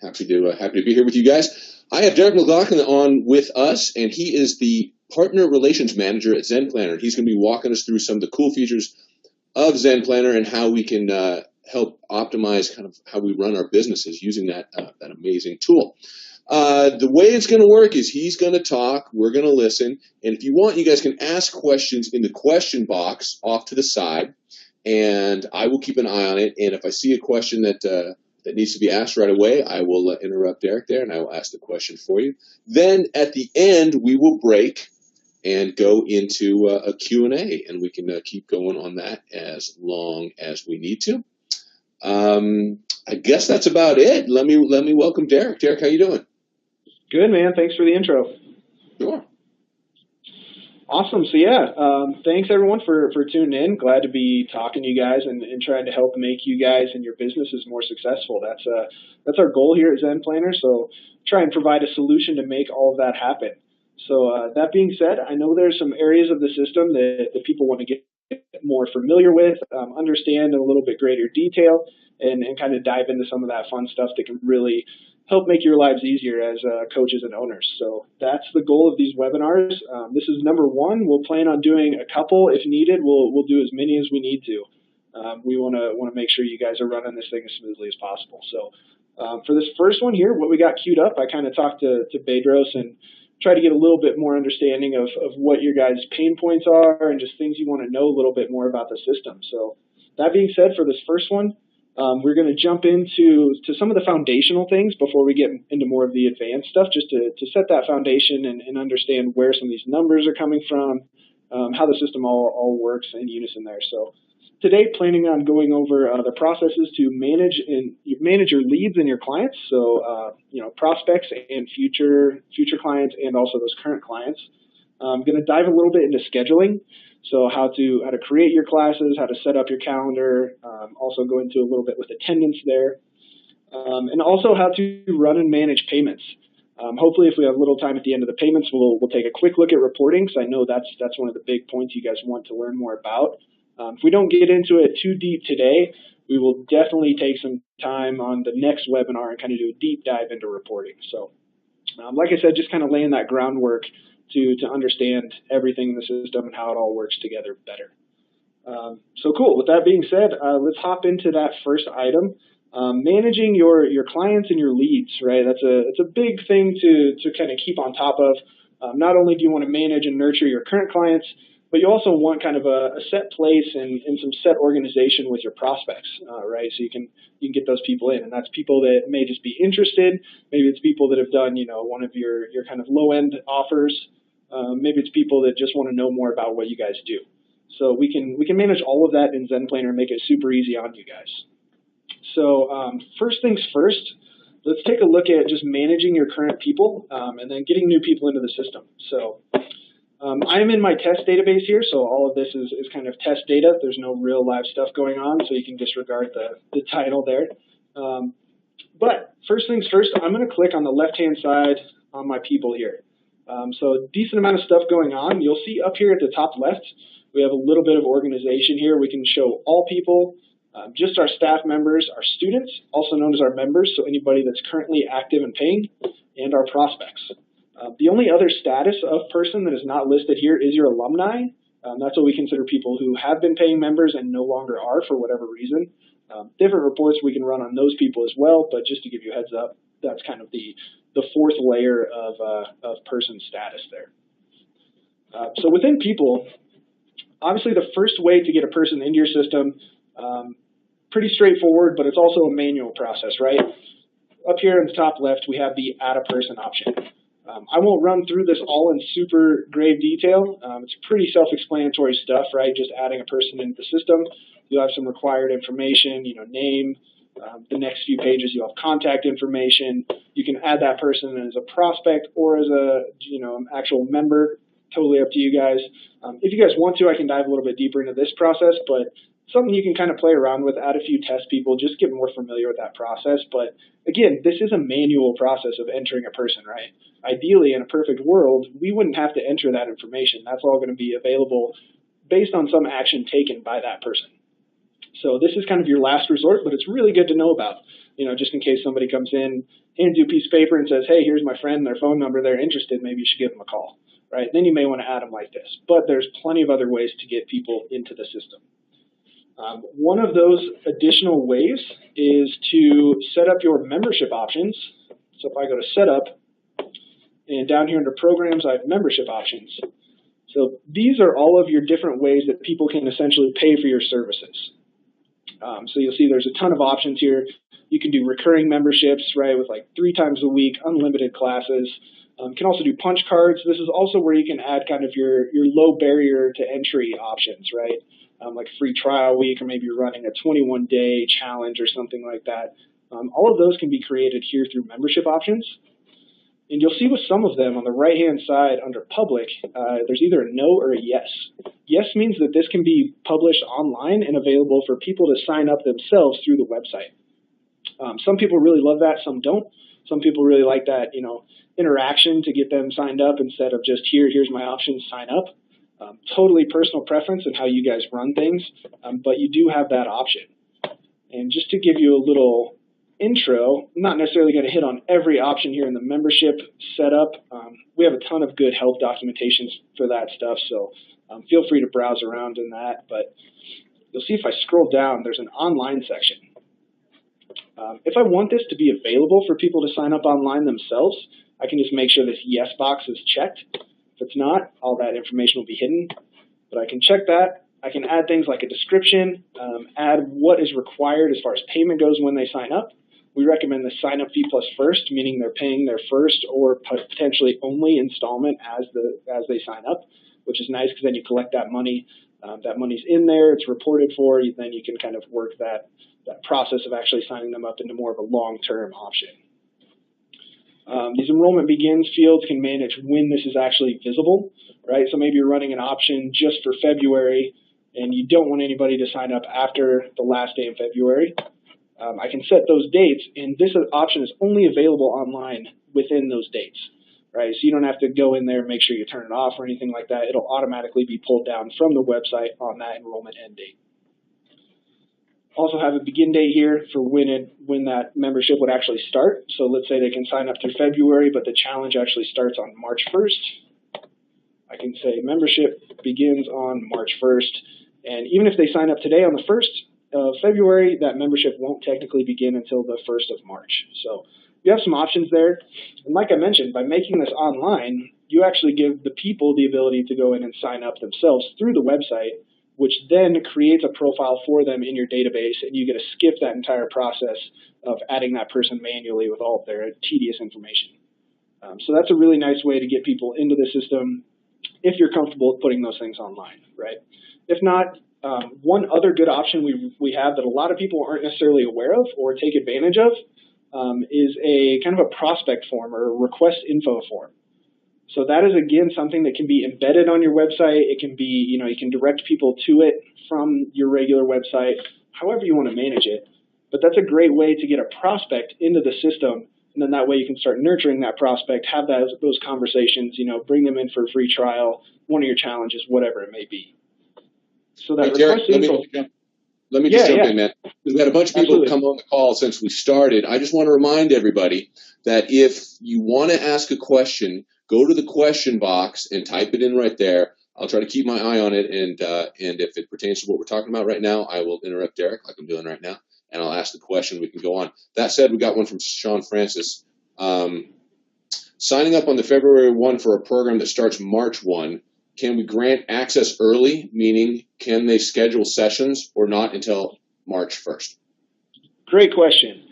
Happy to be here with you guys. I have Derek McLaughlin on with us, and he is the Partner Relations Manager at Zen Planner. He's going to be walking us through some of the cool features of Zen Planner and how we can help optimize kind of how we run our businesses using that amazing tool. The way it's going to work is he's going to talk, we're going to listen, and if you want, you guys can ask questions in the question box off to the side, and I will keep an eye on it. And if I see a question that needs to be asked right away, I will interrupt Derek there, and I will ask the question for you. Then at the end, we will break and go into a Q&A, and we can keep going on that as long as we need to. I guess that's about it. Let me welcome Derek. Derek, how you doing? Good, man. Thanks for the intro. Sure. Awesome. So yeah, thanks everyone for tuning in. Glad to be talking to you guys and trying to help make you guys and your businesses more successful. That's our goal here at Zen Planner. So try and provide a solution to make all of that happen. So that being said, I know there's some areas of the system that people want to get more familiar with, understand in a little bit greater detail, and kind of dive into some of that fun stuff that can really help make your lives easier as coaches and owners. So that's the goal of these webinars. This is number one. We'll plan on doing a couple if needed. We'll do as many as we need to. We want to make sure you guys are running this thing as smoothly as possible. So for this first one here, what we got queued up, I kind of talked to Bedros and try to get a little bit more understanding of what your guys' pain points are and just things you want to know a little bit more about the system. So that being said, for this first one, we're going to jump into some of the foundational things before we get into more of the advanced stuff, just to set that foundation and understand where some of these numbers are coming from, how the system all works in unison there. So today, planning on going over the processes to manage your leads and your clients, so prospects and future clients and also those current clients. I'm going to dive a little bit into scheduling. So how to create your classes, how to set up your calendar, also go into a little bit with attendance there, and also how to run and manage payments. Hopefully, if we have a little time at the end of the payments, we'll take a quick look at reporting, because I know that's one of the big points you guys want to learn more about. If we don't get into it too deep today, we will definitely take some time on the next webinar and kind of do a deep dive into reporting. So, like I said, just kind of laying that groundwork to understand everything in the system and how it all works together better. So cool. With that being said, let's hop into that first item. Managing your clients and your leads, right? It's a big thing to kind of keep on top of. Not only do you want to manage and nurture your current clients, but you also want kind of a set place and some set organization with your prospects, right? So you can get those people in, and that's people that may just be interested. Maybe it's people that have done, one of your kind of low end offers. Maybe it's people that just want to know more about what you guys do. So we can manage all of that in Zen Planner and make it super easy on you guys. So first things first, let's take a look at just managing your current people and then getting new people into the system. So I am in my test database here, so all of this is kind of test data. There's no real live stuff going on, so you can disregard the title there. But first things first, I'm going to click on the left-hand side on my people here. So a decent amount of stuff going on. You'll see up here at the top left, we have a little bit of organization here. We can show all people, just our staff members, our students, also known as our members, so anybody that's currently active and paying, and our prospects. The only other status of person that is not listed here is your alumni. That's what we consider people who have been paying members and no longer are for whatever reason. Different reports we can run on those people as well, but just to give you a heads up, that's kind of the fourth layer of person status there. So within people, obviously the first way to get a person into your system, pretty straightforward, but it's also a manual process, right? Up here in the top left, we have the add a person option. I won't run through this all in super grave detail. It's pretty self-explanatory stuff, right? Just adding a person into the system. You'll have some required information, name. The next few pages, you'll have contact information. You can add that person as a prospect or as an actual member. Totally up to you guys. If you guys want to, I can dive a little bit deeper into this process, but something you can kind of play around with, add a few test people, just get more familiar with that process. But again, this is a manual process of entering a person, right? Ideally, in a perfect world, we wouldn't have to enter that information. That's all going to be available based on some action taken by that person. So this is kind of your last resort, but it's really good to know about, just in case somebody comes in, hands you a piece of paper and says, hey, here's my friend, their phone number, they're interested, maybe you should give them a call, right? Then you may want to add them like this. But there's plenty of other ways to get people into the system. One of those additional ways is to set up your membership options. So if I go to Setup, and down here under Programs, I have Membership Options. So these are all of your different ways that people can essentially pay for your services. So you'll see there's a ton of options here. You can do recurring memberships, right, with like 3 times a week, unlimited classes. You can also do punch cards. This is also where you can add kind of your low barrier to entry options, right? Like free trial week, or maybe you're running a 21-day challenge or something like that. All of those can be created here through membership options. And you'll see with some of them on the right-hand side under public, there's either a no or a yes. Yes means that this can be published online and available for people to sign up themselves through the website. Some people really love that, some don't. Some people really like that, interaction to get them signed up instead of just here's my options, sign up. Totally personal preference and how you guys run things, but you do have that option. And just to give you a little intro, I'm not necessarily going to hit on every option here in the membership setup. We have a ton of good help documentations for that stuff, so feel free to browse around in that. But you'll see if I scroll down, there's an online section. If I want this to be available for people to sign up online themselves, I can just make sure this yes box is checked. If it's not, all that information will be hidden. But I can check that. I can add things like a description, add what is required as far as payment goes when they sign up. We recommend the sign-up fee plus first, meaning they're paying their first or potentially only installment as they sign up, which is nice because then you collect that money. That money's in there, it's reported for, then you can kind of work that process of actually signing them up into more of a long-term option. These enrollment begins fields can manage when this is actually visible, right? So maybe you're running an option just for February and you don't want anybody to sign up after the last day in February. I can set those dates, and this option is only available online within those dates, right? So you don't have to go in there and make sure you turn it off or anything like that. It'll automatically be pulled down from the website on that enrollment end date. Also have a begin date here for when that membership would actually start. So let's say they can sign up through February, but the challenge actually starts on March 1st. I can say membership begins on March 1st. And even if they sign up today on the 1st of February, that membership won't technically begin until the 1st of March. So you have some options there. And like I mentioned, by making this online, you actually give the people the ability to go in and sign up themselves through the website, which then creates a profile for them in your database, and you get to skip that entire process of adding that person manually with all of their tedious information. So that's a really nice way to get people into the system if you're comfortable with putting those things online, right? If not, one other good option we have that a lot of people aren't necessarily aware of or take advantage of is a kind of a prospect form or a request info form. So that is, again, something that can be embedded on your website. It can be, you can direct people to it from your regular website, however you want to manage it. But that's a great way to get a prospect into the system, and then that way you can start nurturing that prospect, have those conversations, bring them in for a free trial, one of your challenges, whatever it may be. So that Derek, let me just jump in, man. We've had a bunch of people Absolutely. come on the call since we started. I just want to remind everybody that if you want to ask a question, go to the question box and type it in right there. I'll try to keep my eye on it, and if it pertains to what we're talking about right now, I will interrupt Derek like I'm doing right now, and I'll ask the question. We can go on. That said, we got one from Sean Francis. Signing up on the February 1 for a program that starts March 1, can we grant access early, meaning can they schedule sessions or not until March 1st? Great question.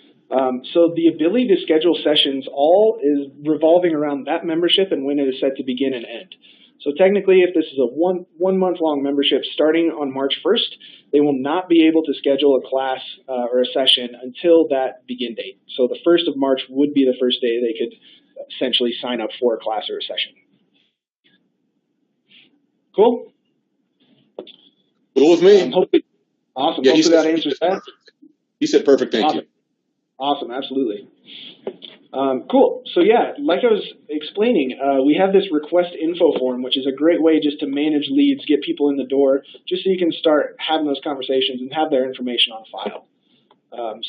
So the ability to schedule sessions all is revolving around that membership and when it is set to begin and end. So technically, if this is a one month long membership starting on March 1st, they will not be able to schedule a class or a session until that begin date. So the 1st of March would be the first day they could essentially sign up for a class or a session. Cool? Cool with me. Awesome. Yeah, hopefully that answers that. He said perfect. Thank you. Awesome. Absolutely. Cool. So yeah, like I was explaining, we have this request info form, which is a great way just to manage leads, get people in the door, just so you can start having those conversations and have their information on file.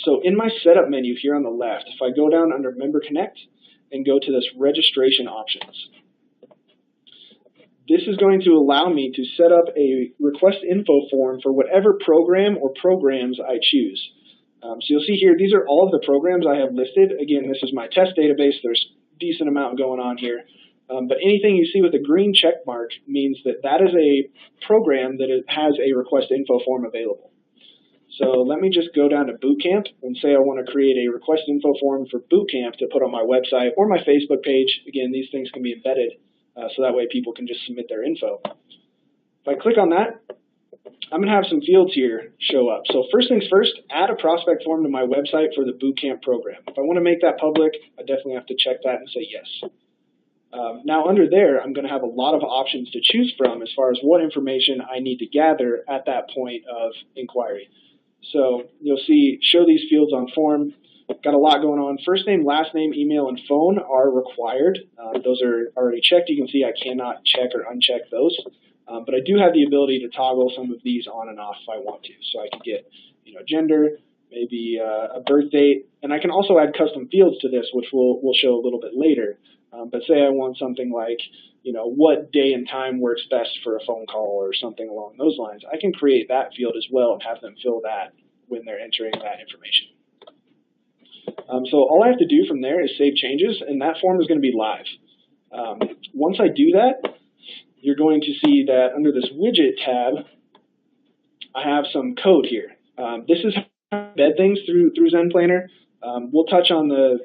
So in my setup menu here on the left, if I go down under Member Connect and go to this registration options, this is going to allow me to set up a request info form for whatever program or programs I choose. So you'll see here, these are all of the programs I have listed. Again, this is my test database. There's a decent amount going on here. But anything you see with a green check mark means that that is a program that has a request info form available. So let me just go down to Bootcamp and say I want to create a request info form for Bootcamp to put on my website or my Facebook page. Again, these things can be embedded so that way people can just submit their info. If I click on that, I'm going to have some fields here show up. So first things first, add a prospect form to my website for the Bootcamp program. If I want to make that public, I definitely have to check that and say yes. Now under there, I'm going to have a lot of options to choose from as far as what information I need to gather at that point of inquiry. So you'll see, show these fields on form. Got a lot going on. First name, last name, email, and phone are required. Those are already checked. You can see I cannot check or uncheck those. But I do have the ability to toggle some of these on and off if I want to. So I could get, gender, maybe a birth date, and I can also add custom fields to this, which we'll show a little bit later. But say I want something like, what day and time works best for a phone call or something along those lines. I can create that field as well and have them fill that when they're entering that information. So all I have to do from there is save changes, and that form is going to be live. Once I do that, you're going to see that under this widget tab, I have some code here. This is how to embed things through ZenPlanner. We'll touch on the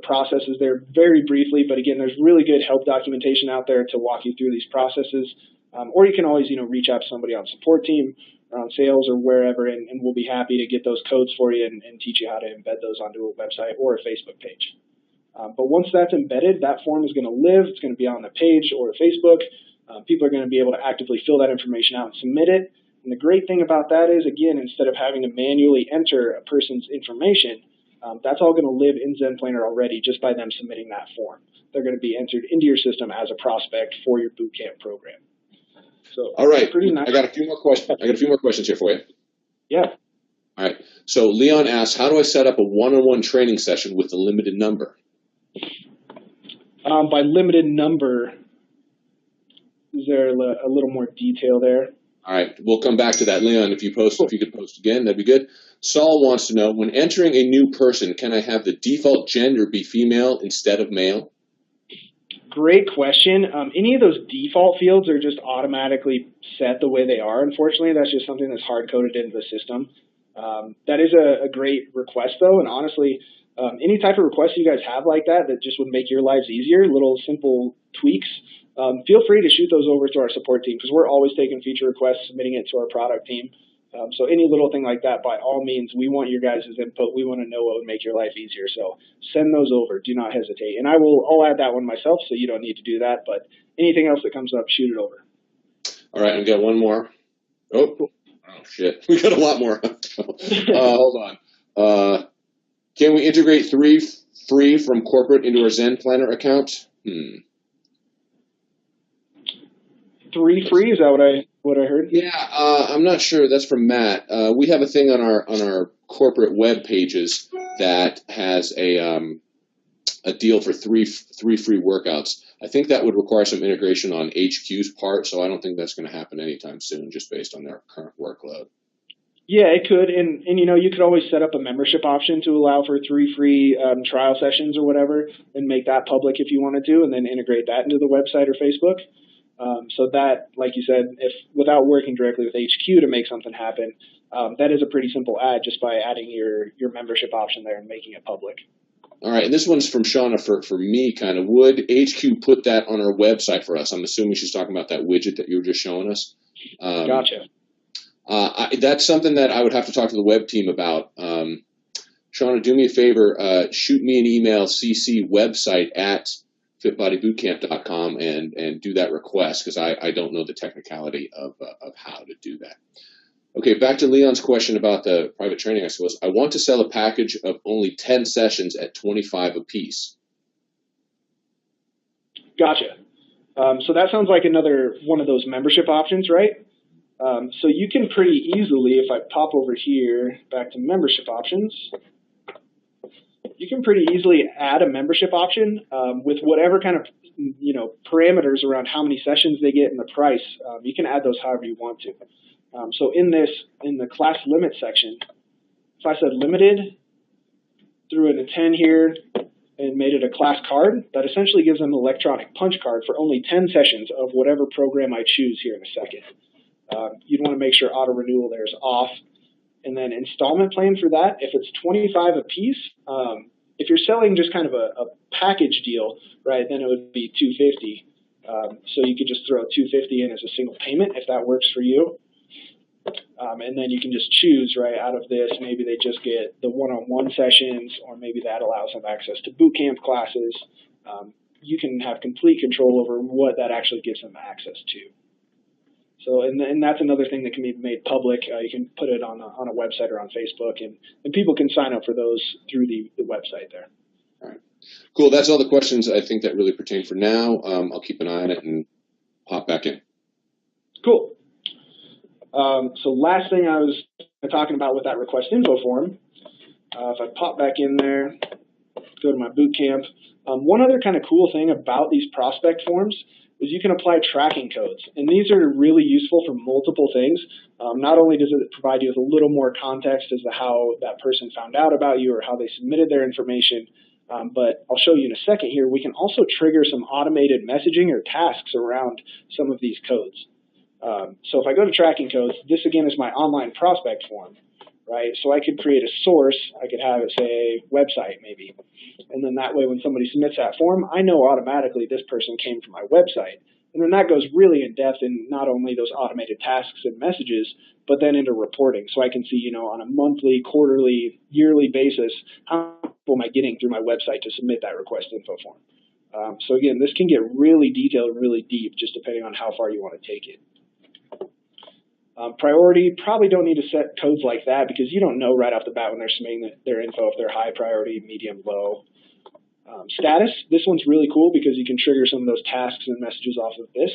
processes there very briefly, but again, there's really good help documentation out there to walk you through these processes. Or you can always reach out to somebody on support team or on sales or wherever, and we'll be happy to get those codes for you and teach you how to embed those onto a website or a Facebook page. But once that's embedded, that form is going to live. It's going to be on the page or Facebook. People are going to be able to actively fill that information out and submit it. And the great thing about that is, again, instead of having to manually enter a person's information, that's all going to live in ZenPlanner already just by them submitting that form. They're going to be entered into your system as a prospect for your bootcamp program. So, all right, pretty nice. I got a few more questions here for you. Yeah. All right. So Leon asks, how do I set up a one-on-one training session with a limited number? By limited number, is there a little more detail there? All right, we'll come back to that. Leon, if you could post again, that'd be good. Saul wants to know, when entering a new person, can I have the default gender be female instead of male? Great question. Any of those default fields are just automatically set the way they are. Unfortunately, that's just something that's hard-coded into the system. That is a great request, though, and honestly, any type of request you guys have like that just would make your lives easier, little simple tweaks, feel free to shoot those over to our support team because we're always taking feature requests, submitting it to our product team. So any little thing like that, by all means, we want your guys' input. We want to know what would make your life easier. So send those over. Do not hesitate. And I'll add that one myself, so you don't need to do that. But anything else that comes up, shoot it over. All right, I've got one more. Oh shit. We got a lot more. Hold on. Can we integrate 3 free from corporate into our ZenPlanner account? 3 free? Is that what I heard? Yeah, I'm not sure. That's from Matt. We have a thing on our corporate web pages that has a deal for 3 free workouts. I think that would require some integration on HQ's part, so I don't think that's going to happen anytime soon, just based on their current workload. Yeah, it could, and you could always set up a membership option to allow for 3 free trial sessions or whatever, and make that public if you wanted to, and then integrate that into the website or Facebook. So that, like you said, if without working directly with HQ to make something happen, that is a pretty simple add just by adding your membership option there and making it public. All right, and this one's from Shauna for me, kind of. Would HQ put that on our website for us? I'm assuming she's talking about that widget that you were just showing us. Gotcha. That's something that I would have to talk to the web team about. Shauna, do me a favor. Shoot me an email, CC website at fitbodybootcamp.com and do that request, because I don't know the technicality of how to do that. Okay, back to Leon's question about the private training, I suppose. I want to sell a package of only 10 sessions at $25 a piece. Gotcha. So that sounds like another one of those membership options, right? So you can pretty easily, if I pop over here back to membership options, you can pretty easily add a membership option with whatever kind of parameters around how many sessions they get and the price. You can add those however you want to. So in the class limit section, if I said limited, threw in a 10 here, and made it a class card, that essentially gives them an electronic punch card for only 10 sessions of whatever program I choose here in a second. You'd want to make sure auto renewal there is off. And then installment plan for that, if it's 25 a piece, if you're selling just kind of a package deal, right, then it would be 250. So you could just throw 250 in as a single payment if that works for you. And then you can just choose, right, out of this, maybe they just get the one-on-one sessions, or maybe that allows them access to boot camp classes. You can have complete control over what that actually gives them access to. So, and that's another thing that can be made public. You can put it on a website or on Facebook, and people can sign up for those through the website there. All right. Cool. That's all the questions I think that really pertain for now. I'll keep an eye on it and hop back in. Cool. So last thing I was talking about with that request info form, if I pop back in there, go to my boot camp. One other kind of cool thing about these prospect forms is you can apply tracking codes. And these are really useful for multiple things. Not only does it provide you with a little more context as to how that person found out about you or how they submitted their information, but I'll show you in a second here, we can also trigger some automated messaging or tasks around some of these codes. So if I go to tracking codes, this again is my online prospect form, right? So I could create a source. I could have it say website maybe. And then that way when somebody submits that form, I know automatically this person came from my website. And then that goes really in depth in not only those automated tasks and messages, but then into reporting. So I can see, on a monthly, quarterly, yearly basis, how many people am I getting through my website to submit that request info form. So again, this can get really detailed, really deep, just depending on how far you want to take it. Priority, probably don't need to set codes like that because you don't know right off the bat when they're submitting their info if they're high priority, medium, low. Status, this one's really cool because you can trigger some of those tasks and messages off of this.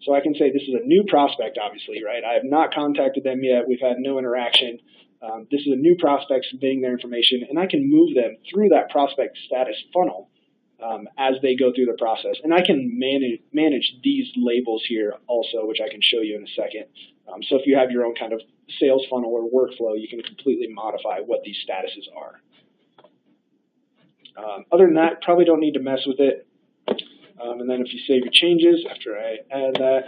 So I can say this is a new prospect, obviously, right? I have not contacted them yet. We've had no interaction. This is a new prospect submitting their information, and I can move them through that prospect status funnel as they go through the process. And I can manage these labels here also, which I can show you in a second. So if you have your own kind of sales funnel or workflow, you can completely modify what these statuses are. Other than that, probably don't need to mess with it. And then if you save your changes, after I add that,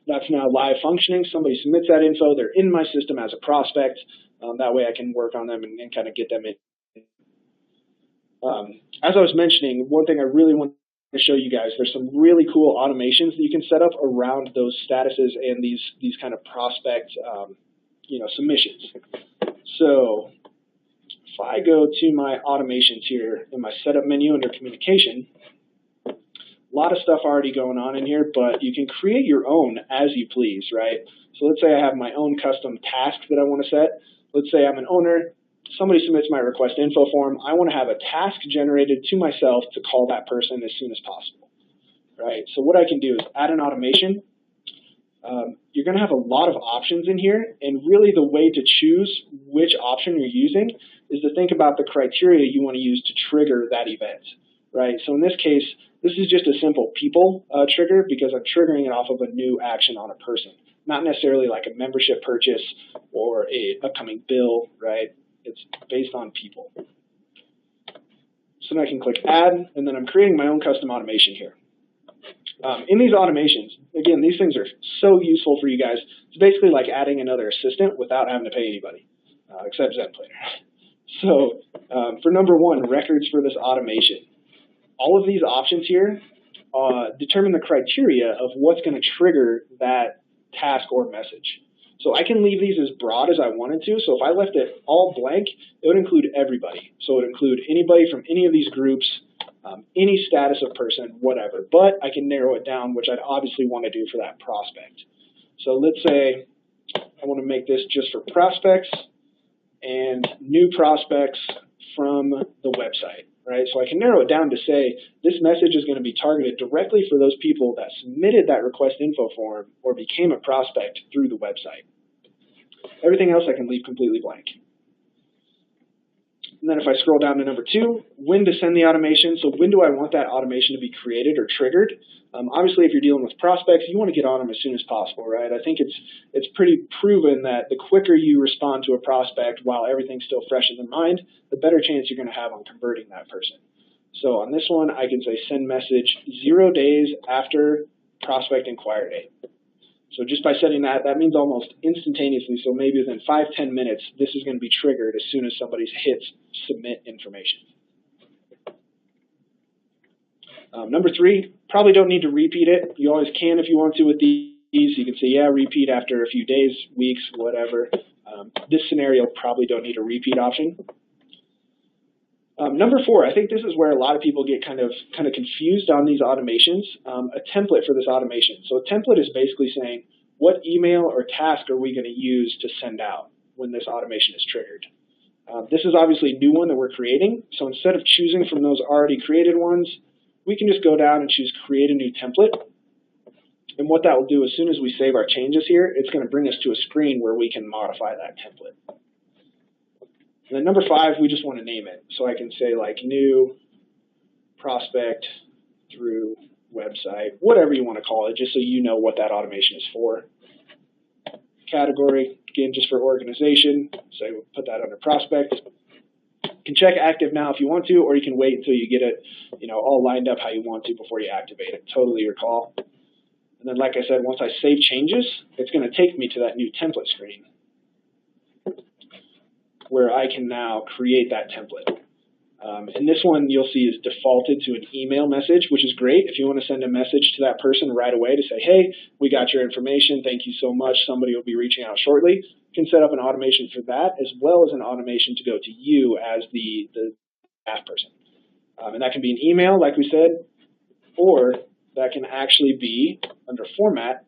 that's now live functioning. Somebody submits that info. They're in my system as a prospect. That way I can work on them and kind of get them in. As I was mentioning, one thing I really want to show you guys, there's some really cool automations that you can set up around those statuses and these kind of prospect submissions. So if I go to my automations here in my setup menu under communication, a lot of stuff already going on in here, but you can create your own as you please, right? So let's say I have my own custom task that I want to set. Let's say I'm an owner. Somebody submits my request info form. I want to have a task generated to myself to call that person as soon as possible, right? So what I can do is add an automation. You're going to have a lot of options in here, and really the way to choose which option you're using is to think about the criteria you want to use to trigger that event, right? So in this case, this is just a simple people trigger because I'm triggering it off of a new action on a person, not necessarily like a membership purchase or a upcoming bill, right? It's based on people. So now I can click add, and then I'm creating my own custom automation here. In these automations, again, these things are so useful for you guys. It's basically like adding another assistant without having to pay anybody, except ZenPlanner. So for number one, records for this automation. All of these options here determine the criteria of what's going to trigger that task or message. So I can leave these as broad as I wanted to. So if I left it all blank, it would include everybody. So it would include anybody from any of these groups, any status of person, whatever. But I can narrow it down, which I'd obviously want to do for that prospect. So let's say I want to make this just for prospects and new prospects from the website. right? So I can narrow it down to say this message is going to be targeted directly for those people that submitted that request info form or became a prospect through the website. Everything else I can leave completely blank. And then if I scroll down to number 2, when to send the automation. So when do I want that automation to be created or triggered? Obviously, if you're dealing with prospects, you want to get on them as soon as possible, right? I think it's pretty proven that the quicker you respond to a prospect while everything's still fresh in their mind, the better chance you're going to have on converting that person. So on this one, I can say send message 0 days after prospect inquiry date. So just by setting that, that means almost instantaneously, so maybe within 5-10 minutes, this is going to be triggered as soon as somebody hits submit information. Number 3, probably don't need to repeat it. You always can if you want to with these. You can say, yeah, repeat after a few days, weeks, whatever. This scenario probably don't need a repeat option. Number 4, I think this is where a lot of people get kind of confused on these automations. A template for this automation. So a template is basically saying, what email or task are we going to use to send out when this automation is triggered? This is obviously a new one that we're creating. So instead of choosing from those already created ones, we can just go down and choose create a new template. And what that will do, as soon as we save our changes here, it's going to bring us to a screen where we can modify that template. And then number 5, we just want to name it. So I can say like new prospect through website, whatever you want to call it, just so you know what that automation is for. Category, again, just for organization. So we'll put that under prospect. You can check active now if you want to, or you can wait until you get it, all lined up how you want to before you activate it. Totally your call. And then, like I said, once I save changes, it's going to take me to that new template screen where I can now create that template. And this one you'll see is defaulted to an email message, which is great if you want to send a message to that person right away to say, hey, we got your information. Thank you so much. Somebody will be reaching out shortly. You can set up an automation for that as well as an automation to go to you as the staff person. And that can be an email, like we said, or that can actually be, under format,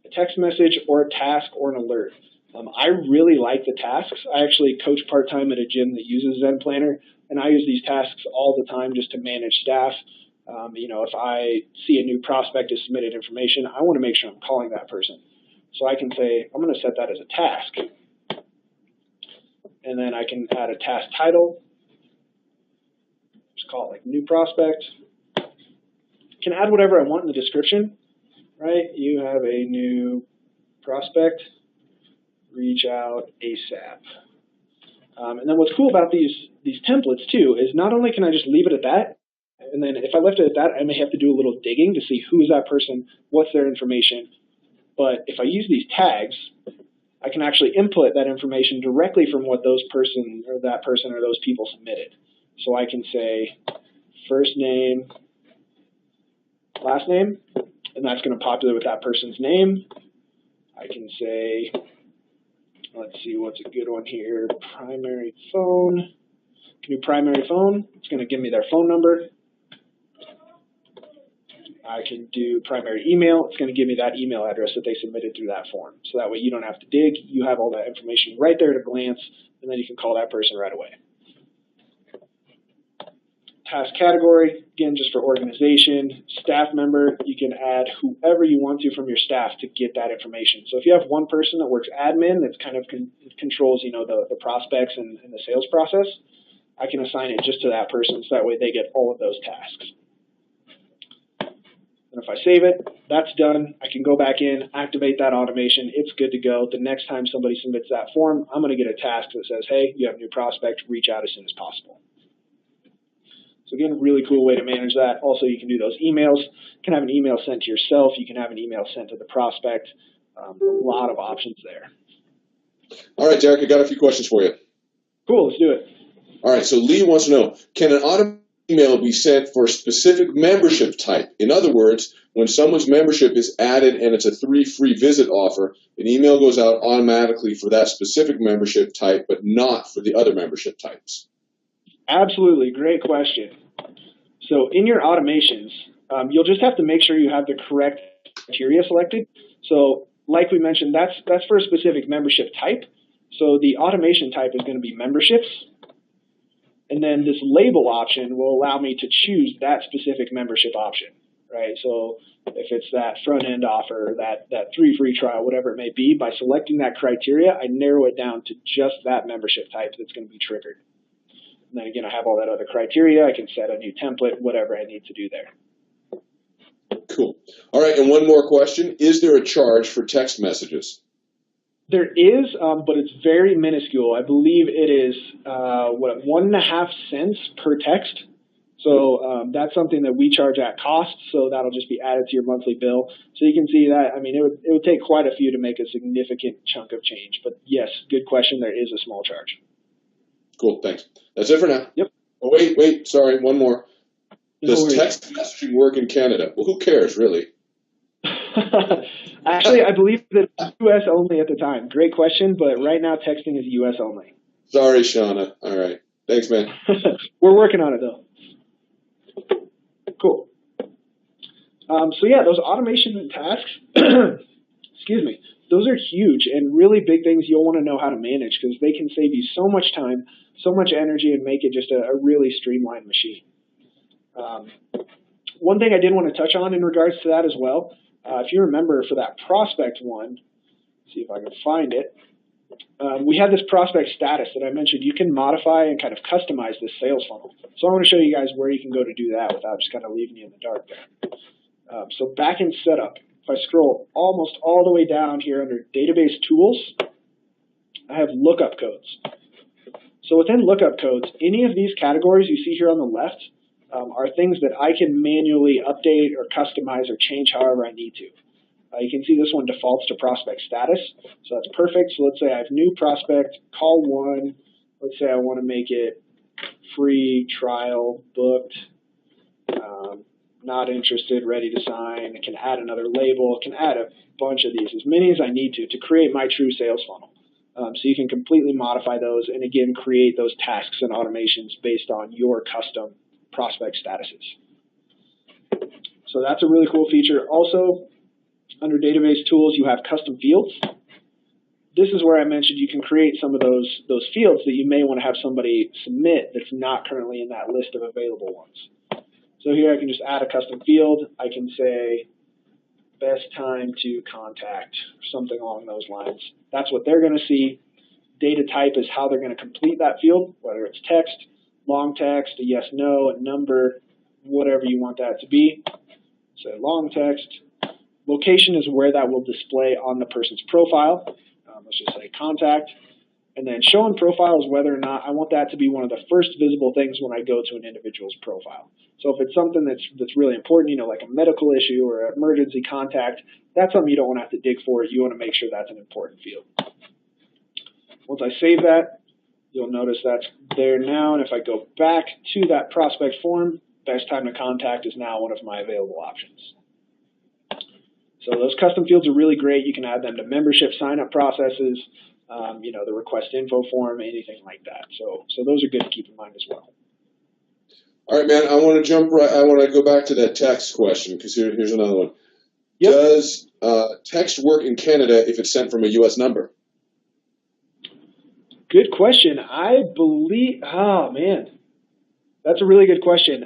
a text message or a task or an alert. I really like the tasks. I actually coach part-time at a gym that uses Zen Planner, and I use these tasks all the time just to manage staff. If I see a new prospect has submitted information, I want to make sure I'm calling that person. So I can say, I'm going to set that as a task. And then I can add a task title. Just call it like new prospect. Can add whatever I want in the description, right? You have a new prospect. Reach out ASAP. And then what's cool about these templates too is not only can I just leave it at that, and then if I left it at that, I may have to do a little digging to see who is that person, what's their information. But if I use these tags, I can actually input that information directly from what that person or those people submitted. So I can say first name, last name, and that's going to populate with that person's name. I can say, let's see, what's a good one here? Primary phone. Can do primary phone. It's going to give me their phone number. I can do primary email. It's going to give me that email address that they submitted through that form. So that way you don't have to dig. You have all that information right there at a glance, and then you can call that person right away. Task category, again, just for organization. Staff member, you can add whoever you want to from your staff to get that information. So if you have one person that works admin that's kind of controls, the prospects and the sales process, I can assign it just to that person so that way they get all of those tasks. And if I save it, that's done. I can go back in, activate that automation. It's good to go. The next time somebody submits that form, I'm going to get a task that says, hey, you have a new prospect, reach out as soon as possible. So again, really cool way to manage that. Also, you can do those emails. You can have an email sent to yourself. You can have an email sent to the prospect. A lot of options there. All right, Derek, I got a few questions for you. Cool, let's do it. All right, so Lee wants to know, can an automated email be sent for a specific membership type? In other words, when someone's membership is added and it's a 3 free visit offer, an email goes out automatically for that specific membership type, but not for the other membership types. Absolutely, great question. So in your automations, you'll just have to make sure you have the correct criteria selected. So like we mentioned, that's for a specific membership type. So the automation type is going to be memberships. And then this label option will allow me to choose that specific membership option, right? So if it's that front end offer, that 3 free trial, whatever it may be, by selecting that criteria, I narrow it down to just that membership type that's going to be triggered. And then again, I have all that other criteria. I can set a new template, whatever I need to do there. Cool. All right, and one more question. Is there a charge for text messages? There is, but it's very minuscule. I believe it is, 1.5 cents per text. So that's something that we charge at cost, so that'll just be added to your monthly bill. So you can see that, I mean, it would take quite a few to make a significant chunk of change. But yes, good question, there is a small charge. Cool, thanks. That's it for now. Yep. Oh, wait, sorry, one more. Does text messaging work in Canada? Well, who cares, really? Actually, I believe that it's U.S. only at the time. Great question, but right now texting is U.S. only. Sorry, Shauna. All right. Thanks, man. We're working on it, though. Cool. So yeah, those automation and tasks, excuse me, those are huge and really big things you'll want to know how to manage because they can save you so much time, so much energy, and make it just a really streamlined machine. One thing I did want to touch on in regards to that as well, if you remember for that prospect one, see if I can find it, we have this prospect status that I mentioned. You can modify and kind of customize this sales funnel. So I want to show you guys where you can go to do that without just kind of leaving you in the dark there. So back in setup, if I scroll almost all the way down here under database tools, I have lookup codes. So within lookup codes, any of these categories you see here on the left are things that I can manually update or customize or change however I need to. You can see this one defaults to prospect status, so that's perfect. So let's say I have new prospect, call 1. Let's say I want to make it free, trial, booked, not interested, ready to sign. I can add another label. I can add a bunch of these, as many as I need to create my true sales funnel. So you can completely modify those and, again, create those tasks and automations based on your custom prospect statuses. So that's a really cool feature. Also, under database tools, you have custom fields. This is where I mentioned you can create some of those fields that you may want to have somebody submit that's not currently in that list of available ones. So here I can just add a custom field. I can say best time to contact, something along those lines. That's what they're going to see. Data type is how they're going to complete that field, whether it's text, long text, a yes, no, a number, whatever you want that to be. So long text. Location is where that will display on the person's profile. Let's just say contact. And then show in profile is whether or not I want that to be one of the first visible things when I go to an individual's profile. So if it's something that's really important, you know, like a medical issue or an emergency contact, that's something you don't want to have to dig for. You want to make sure that's an important field. Once I save that, you'll notice that's there now. And if I go back to that prospect form, best time to contact is now one of my available options. So those custom fields are really great. You can add them to membership sign-up processes, you know, the request info form, anything like that. So those are good to keep in mind as well. All right, man. I want to go back to that text question because here's another one. Yep. Does text work in Canada if it's sent from a U.S. number? Good question. I believe. Oh man, that's a really good question.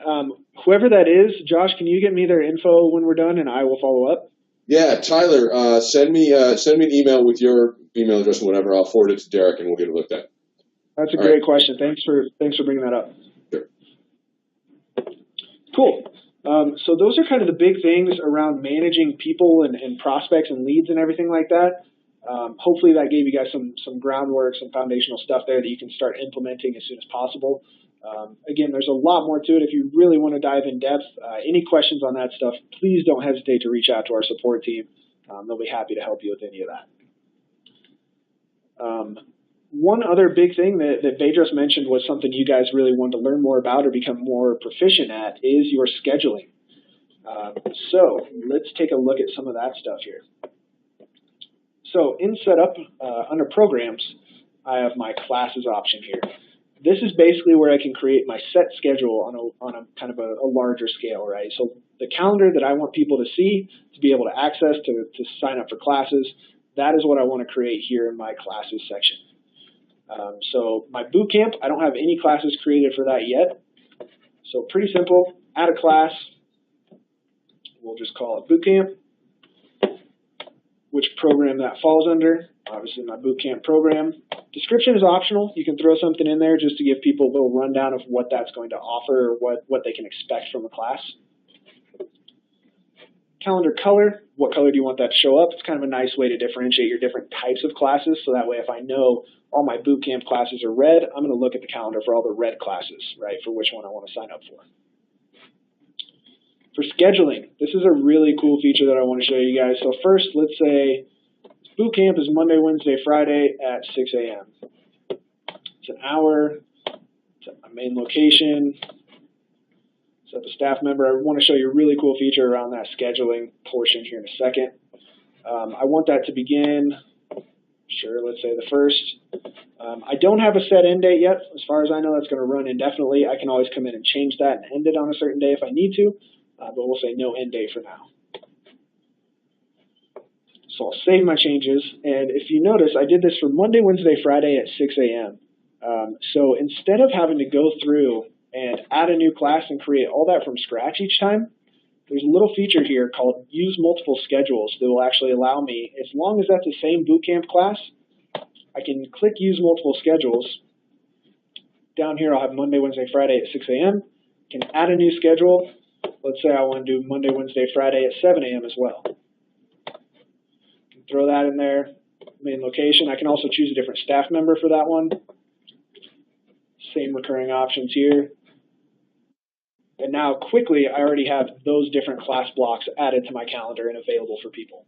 Whoever that is, Josh, can you get me their info when we're done, and I will follow up. Yeah, Tyler, send me an email with your email address and whatever. I'll forward it to Derek, and we'll get it looked at. That's a great question. Thanks for bringing that up. Sure. Cool. So those are kind of the big things around managing people and prospects and leads and everything like that. Hopefully that gave you guys some groundwork, some foundational stuff there that you can start implementing as soon as possible. Again, there's a lot more to it. If you really want to dive in depth, any questions on that stuff, please don't hesitate to reach out to our support team. They'll be happy to help you with any of that. One other big thing that Vedros mentioned was something you guys really wanted to learn more about or become more proficient at is your scheduling. So let's take a look at some of that stuff here. So in setup, under programs, I have my classes option here. This is basically where I can create my set schedule on a kind of a larger scale, right? So the calendar that I want people to see, to be able to access, to sign up for classes, that is what I want to create here in my classes section. So my boot camp, I don't have any classes created for that yet. So pretty simple, add a class. We'll just call it boot camp. Which program that falls under, obviously my boot camp program. Description is optional. You can throw something in there just to give people a little rundown of what that's going to offer or what they can expect from the class. Calendar color, what color do you want that to show up? It's kind of a nice way to differentiate your different types of classes, so that way if I know all my boot camp classes are red, I'm going to look at the calendar for all the red classes, right, for which one I want to sign up for. For scheduling, this is a really cool feature that I want to show you guys. So first, let's say boot camp is Monday, Wednesday, Friday at 6 a.m. It's an hour. It's at my main location. So the staff member, I want to show you a really cool feature around that scheduling portion here in a second. I want that to begin, sure, let's say the 1st. I don't have a set end date yet. As far as I know, that's going to run indefinitely. I can always come in and change that and end it on a certain day if I need to. But we'll say no end date for now. So I'll save my changes, and if you notice, I did this for Monday, Wednesday, Friday at 6 a.m. So instead of having to go through and add a new class and create all that from scratch each time, there's a little feature here called Use Multiple Schedules that will actually allow me, as long as that's the same bootcamp class, I can click Use Multiple Schedules. Down here I'll have Monday, Wednesday, Friday at 6 a.m. Can add a new schedule. Let's say I want to do Monday, Wednesday, Friday at 7 a.m. as well. Throw that in there, main location. I can also choose a different staff member for that one. Same recurring options here. And now quickly, I already have those different class blocks added to my calendar and available for people.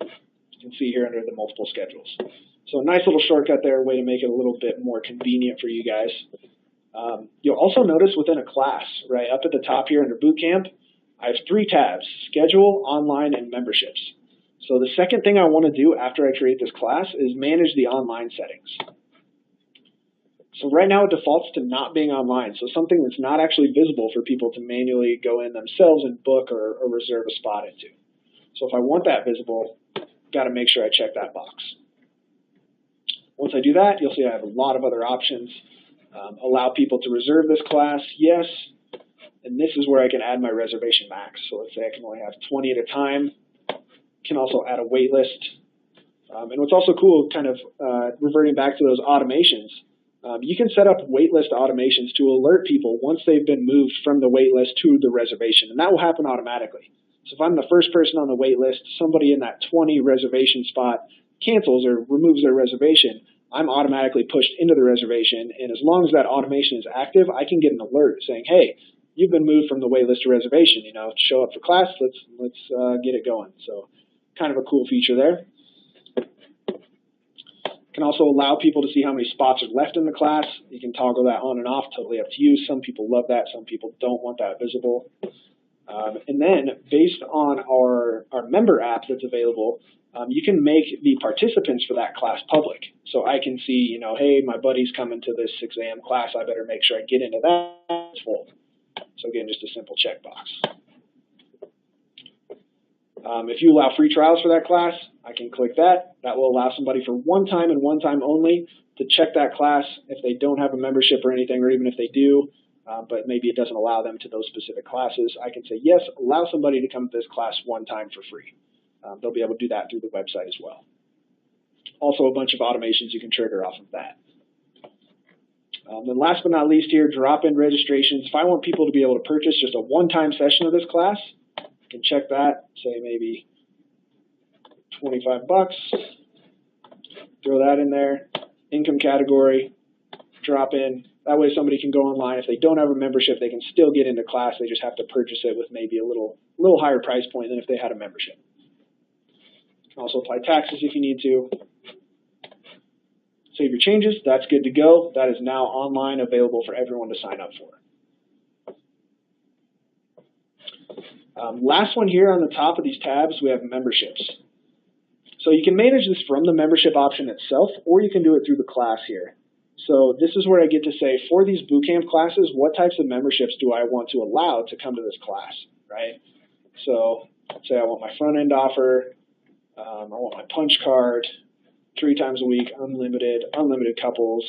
You can see here under the multiple schedules. So a nice little shortcut there, way to make it a little bit more convenient for you guys. You'll also notice within a class, right up at the top here under boot camp, I have 3 tabs: schedule, online, and memberships. So the second thing I want to do after I create this class is manage the online settings. So right now it defaults to not being online, so something that's not actually visible for people to manually go in themselves and book or reserve a spot into. So if I want that visible, got to make sure I check that box. Once I do that, you'll see I have a lot of other options. Allow people to reserve this class, yes. And this is where I can add my reservation max. So let's say I can only have 20 at a time. Can also add a wait list. And what's also cool, kind of reverting back to those automations, you can set up waitlist automations to alert people once they've been moved from the waitlist to the reservation, and that will happen automatically. So if I'm the first person on the waitlist, somebody in that 20 reservation spot cancels or removes their reservation, I'm automatically pushed into the reservation, and as long as that automation is active, I can get an alert saying, hey, you've been moved from the waitlist to reservation, show up for class, let's get it going. So kind of a cool feature there. Can also allow people to see how many spots are left in the class. You can toggle that on and off, totally up to you. Some people love that, some people don't want that visible. And then based on our member app that's available, you can make the participants for that class public. So I can see, hey, my buddy's coming to this 6 a.m. class, I better make sure I get into that. It's full. So again, just a simple checkbox. If you allow free trials for that class, I can click that. That will allow somebody for one time and one time only to check that class if they don't have a membership or anything, or even if they do, but maybe it doesn't allow them to those specific classes. I can say, yes, allow somebody to come to this class one time for free. They'll be able to do that through the website as well. Also a bunch of automations you can trigger off of that. Then last but not least here, drop-in registrations. If I want people to be able to purchase just a one-time session of this class, I can check that, say maybe 25 bucks, throw that in there, income category, drop in. That way somebody can go online. If they don't have a membership, they can still get into class. They just have to purchase it with maybe a little higher price point than if they had a membership. You can also apply taxes if you need to. Save your changes. That's good to go. That is now online, available for everyone to sign up for. Last one here on the top of these tabs, we have memberships. So you can manage this from the membership option itself, or you can do it through the class here. So this is where I get to say, for these bootcamp classes, what types of memberships do I want to allow to come to this class, right? So say I want my front end offer, I want my punch card, 3 times a week, unlimited couples,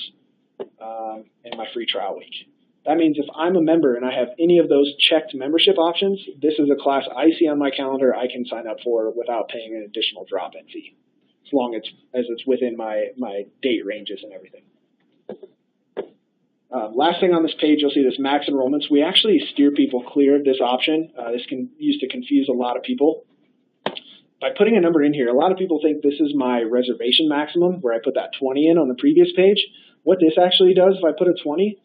and my free trial week. That means if I'm a member and I have any of those checked membership options, this is a class I see on my calendar I can sign up for without paying an additional drop-in fee, as long as it's within my date ranges and everything. Last thing on this page, you'll see this max enrollments. We actually steer people clear of this option. This can used to confuse a lot of people. By putting a number in here, a lot of people think this is my reservation maximum, where I put that 20 in on the previous page. What this actually does, if I put a 20,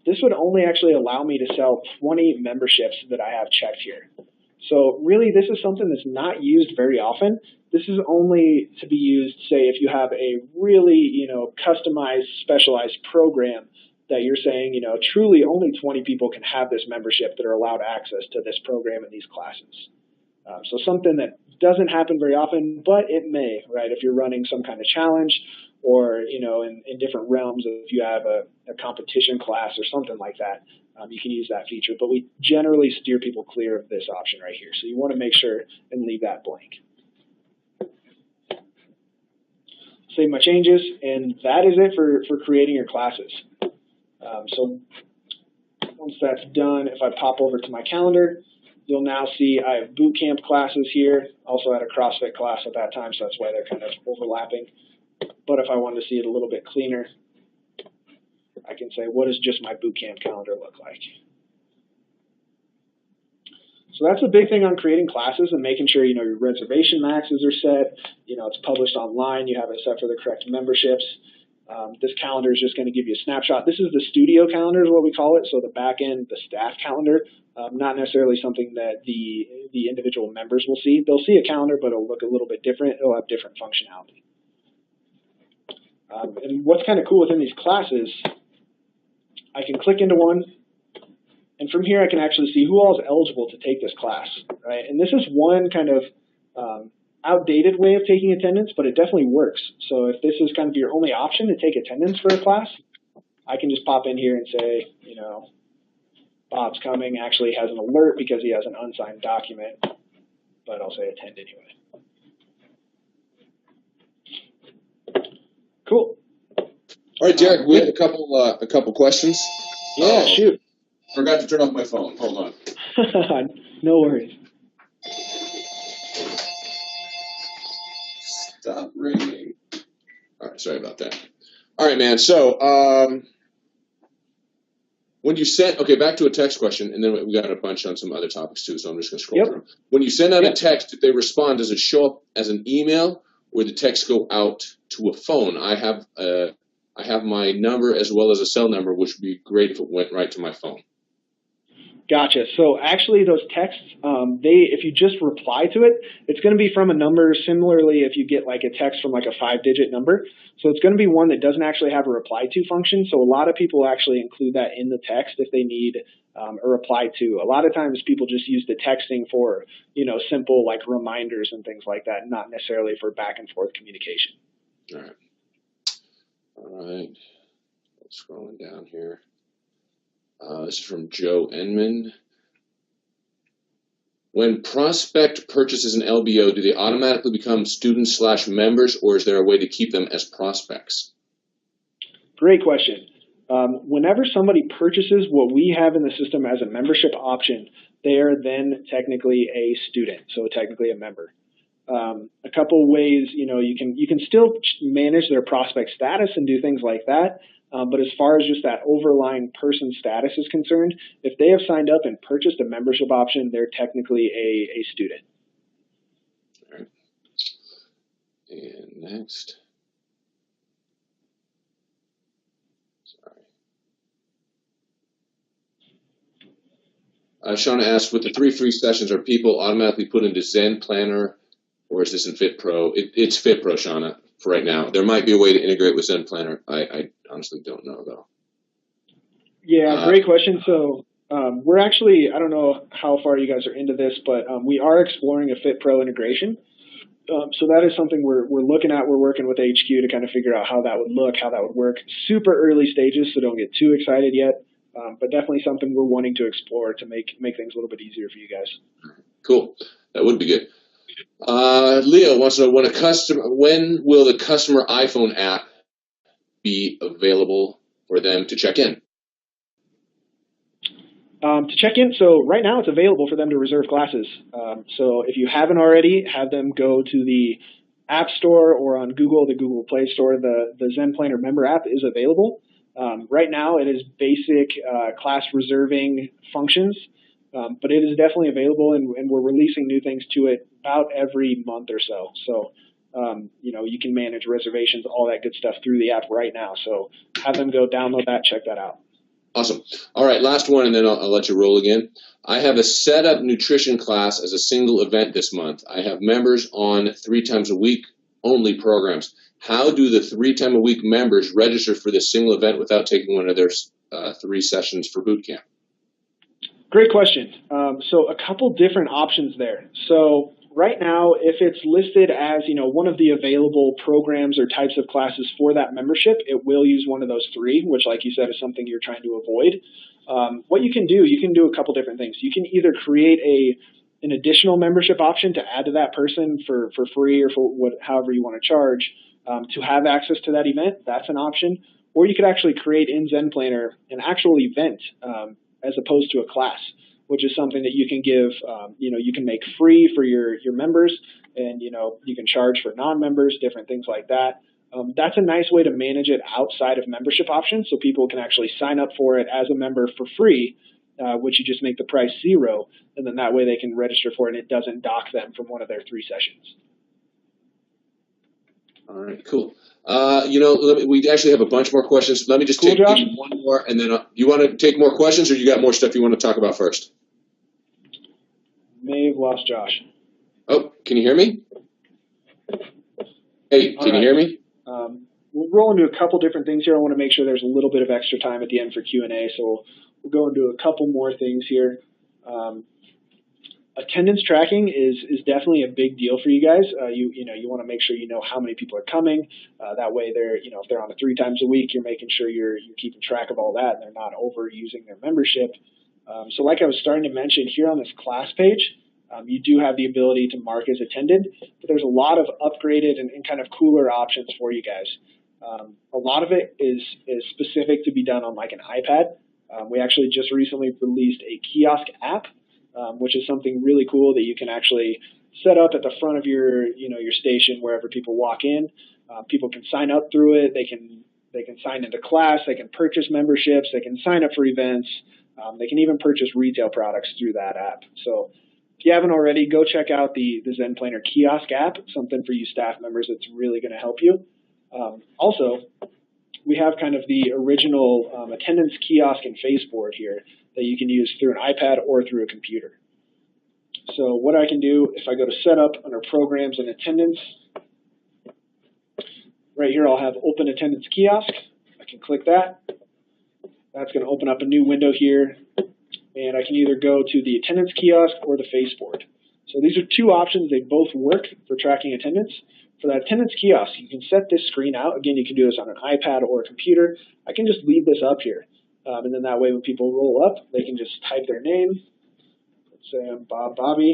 this would only actually allow me to sell 20 memberships that I have checked here. So really, this is something that's not used very often. This is only to be used, say, if you have a really, customized, specialized program that you're saying, truly only 20 people can have this membership that are allowed access to this program and these classes. So something that doesn't happen very often, but it may, right? If you're running some kind of challenge, or in different realms, if you have a competition class or something like that, you can use that feature. But we generally steer people clear of this option right here. So you want to make sure and leave that blank. Save my changes, and that is it for creating your classes. So once that's done, if I pop over to my calendar, you'll now see I have boot camp classes here. Also had a CrossFit class at that time, so that's why they're kind of overlapping. But if I wanted to see it a little bit cleaner, I can say, what does just my boot camp calendar look like? So that's the big thing on creating classes and making sure, your reservation maxes are set, it's published online, you have it set for the correct memberships. This calendar is just going to give you a snapshot. This is the studio calendar is what we call it. So the back end, the staff calendar, not necessarily something that the individual members will see. They'll see a calendar, but it'll look a little bit different. It'll have different functionality. And what's kind of cool within these classes, I can click into one, and from here I can actually see who all is eligible to take this class, right? And this is one kind of outdated way of taking attendance, but it definitely works. So if this is kind of your only option to take attendance for a class, I can just pop in here and say, Bob's coming, actually has an alert because he has an unsigned document, but I'll say attend anyway. Cool. All right, Derek, we have a couple questions. Yeah, shoot. Forgot to turn off my phone. Hold on. No worries. Stop ringing. All right, sorry about that. All right, man. So when you sent, back to a text question, and then we got a bunch on some other topics too, so I'm just going to scroll through them. When you send out a text, if they respond, does it show up as an email, or the text go out to a phone? I have my number as well as a cell number, which would be great if it went right to my phone. Gotcha. So actually those texts, if you just reply to it, it's going to be from a number. Similarly, if you get like a text from like a 5-digit number, so it's going to be one that doesn't actually have a reply to function. So a lot of people actually include that in the text if they need a reply to. A lot of times people just use the texting for, simple like reminders and things like that, not necessarily for back and forth communication. All right. Scrolling down here. This is from Joe Enman. When prospect purchases an LBO, do they automatically become students/members, or is there a way to keep them as prospects? Great question. Whenever somebody purchases what we have in the system as a membership option, they are then technically a student, so technically a member. A couple ways, you can still manage their prospect status and do things like that. But as far as just that overlying person status is concerned, if they have signed up and purchased a membership option, they're technically a student. All right. And next. Sorry. Shauna asked, with the 3 free sessions, are people automatically put into Zen Planner, or is this in FitPro? It's FitPro, Shauna, for right now. There might be a way to integrate with Zen Planner. I honestly don't know, though. Yeah, great question. So we're actually, I don't know how far you guys are into this, but we are exploring a FitPro integration. So that is something we're looking at. We're working with HQ to kind of figure out how that would look, how that would work. Super early stages, so don't get too excited yet. But definitely something we're wanting to explore to make things a little bit easier for you guys. Cool. That would be good. Leo wants to know when will the customer iPhone app be available for them to check in? To check in, so right now it's available for them to reserve classes. So if you haven't already, have them go to the App Store or on Google, the Google Play Store. The Zen Planner member app is available. Right now it is basic class reserving functions, but it is definitely available, and we're releasing new things to it about every month or so. So you can manage reservations, all that good stuff through the app right now. So have them go download that, check that out. Awesome. All right, last one, and then I'll let you roll again. I have a setup nutrition class as a single event this month. I have members on 3 times a week only programs. How do the 3 times a week members register for this single event without taking one of their 3 sessions for boot camp? Great question. So a couple different options there. So right now, if it's listed as one of the available programs or types of classes for that membership, it will use one of those 3, which, like you said, is something you're trying to avoid. What you can do a couple different things. You can either create an additional membership option to add to that person for free or for however you want to charge to have access to that event. That's an option. Or you could actually create in Zen Planner an actual event as opposed to a class, which is something that you can give, you can make free for your members, and you can charge for non-members, different things like that. That's a nice way to manage it outside of membership options, so people can actually sign up for it as a member for free, which you just make the price 0, and then that way they can register for it, and it doesn't dock them from one of their 3 sessions. All right, cool. We actually have a bunch more questions. Let me just take one more, and then you want to take more questions, or you got more stuff you want to talk about first? May have lost Josh. Oh, can you hear me? Hey, can you hear me? We'll roll into a couple different things here. I want to make sure there's a little bit of extra time at the end for Q&A, so we'll go into a couple more things here. Attendance tracking is definitely a big deal for you guys. You want to make sure you know how many people are coming. That way, if they're on 3 times a week, you're making sure you're keeping track of all that, and they're not overusing their membership. So, like I was starting to mention here on this class page, you do have the ability to mark as attended, but there's a lot of upgraded and kind of cooler options for you guys. A lot of it is specific to be done on like an iPad. We actually just recently released a kiosk app, which is something really cool that you can actually set up at the front of your station wherever people walk in. People can sign up through it. They can sign into class. They can purchase memberships. They can sign up for events. They can even purchase retail products through that app. So if you haven't already, go check out the Zen Planner kiosk app, something for you staff members that's really going to help you. Also, we have kind of the original attendance kiosk and face board here that you can use through an iPad or through a computer. So what I can do, if I go to Setup under Programs and Attendance, right here I'll have Open Attendance Kiosk. I can click that. That's going to open up a new window here, and I can either go to the attendance kiosk or the face board. So these are 2 options. They both work for tracking attendance. For that attendance kiosk, you can set this screen out. Again, you can do this on an iPad or a computer. I can just leave this up here. And then that way when people roll up, they can just type their name. Let's say I'm Bob Bobby.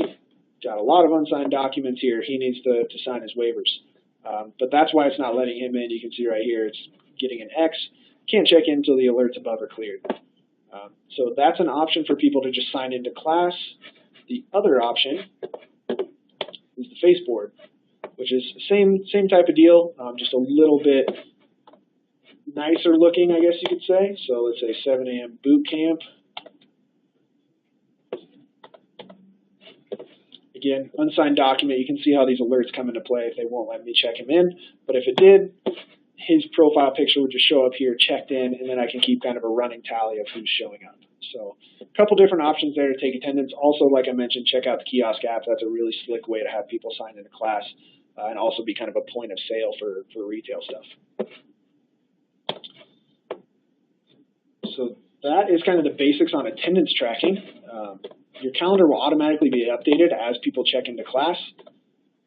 Got a lot of unsigned documents here. He needs to sign his waivers. But that's why it's not letting him in. You can see right here it's getting an X. Can't check in until the alerts above are cleared. So that's an option for people to just sign into class. The other option is the face board, which is the same type of deal, just a little bit nicer looking, I guess you could say. So let's say 7 a.m. boot camp. Again, unsigned document. You can see how these alerts come into play if they won't let me check him in. But if it did, his profile picture would just show up here, checked in, and then I can keep kind of a running tally of who's showing up. So a couple different options there to take attendance. Also, like I mentioned, check out the kiosk app. That's a really slick way to have people sign into class and also be kind of a point of sale for retail stuff. So that is kind of the basics on attendance tracking. Your calendar will automatically be updated as people check into class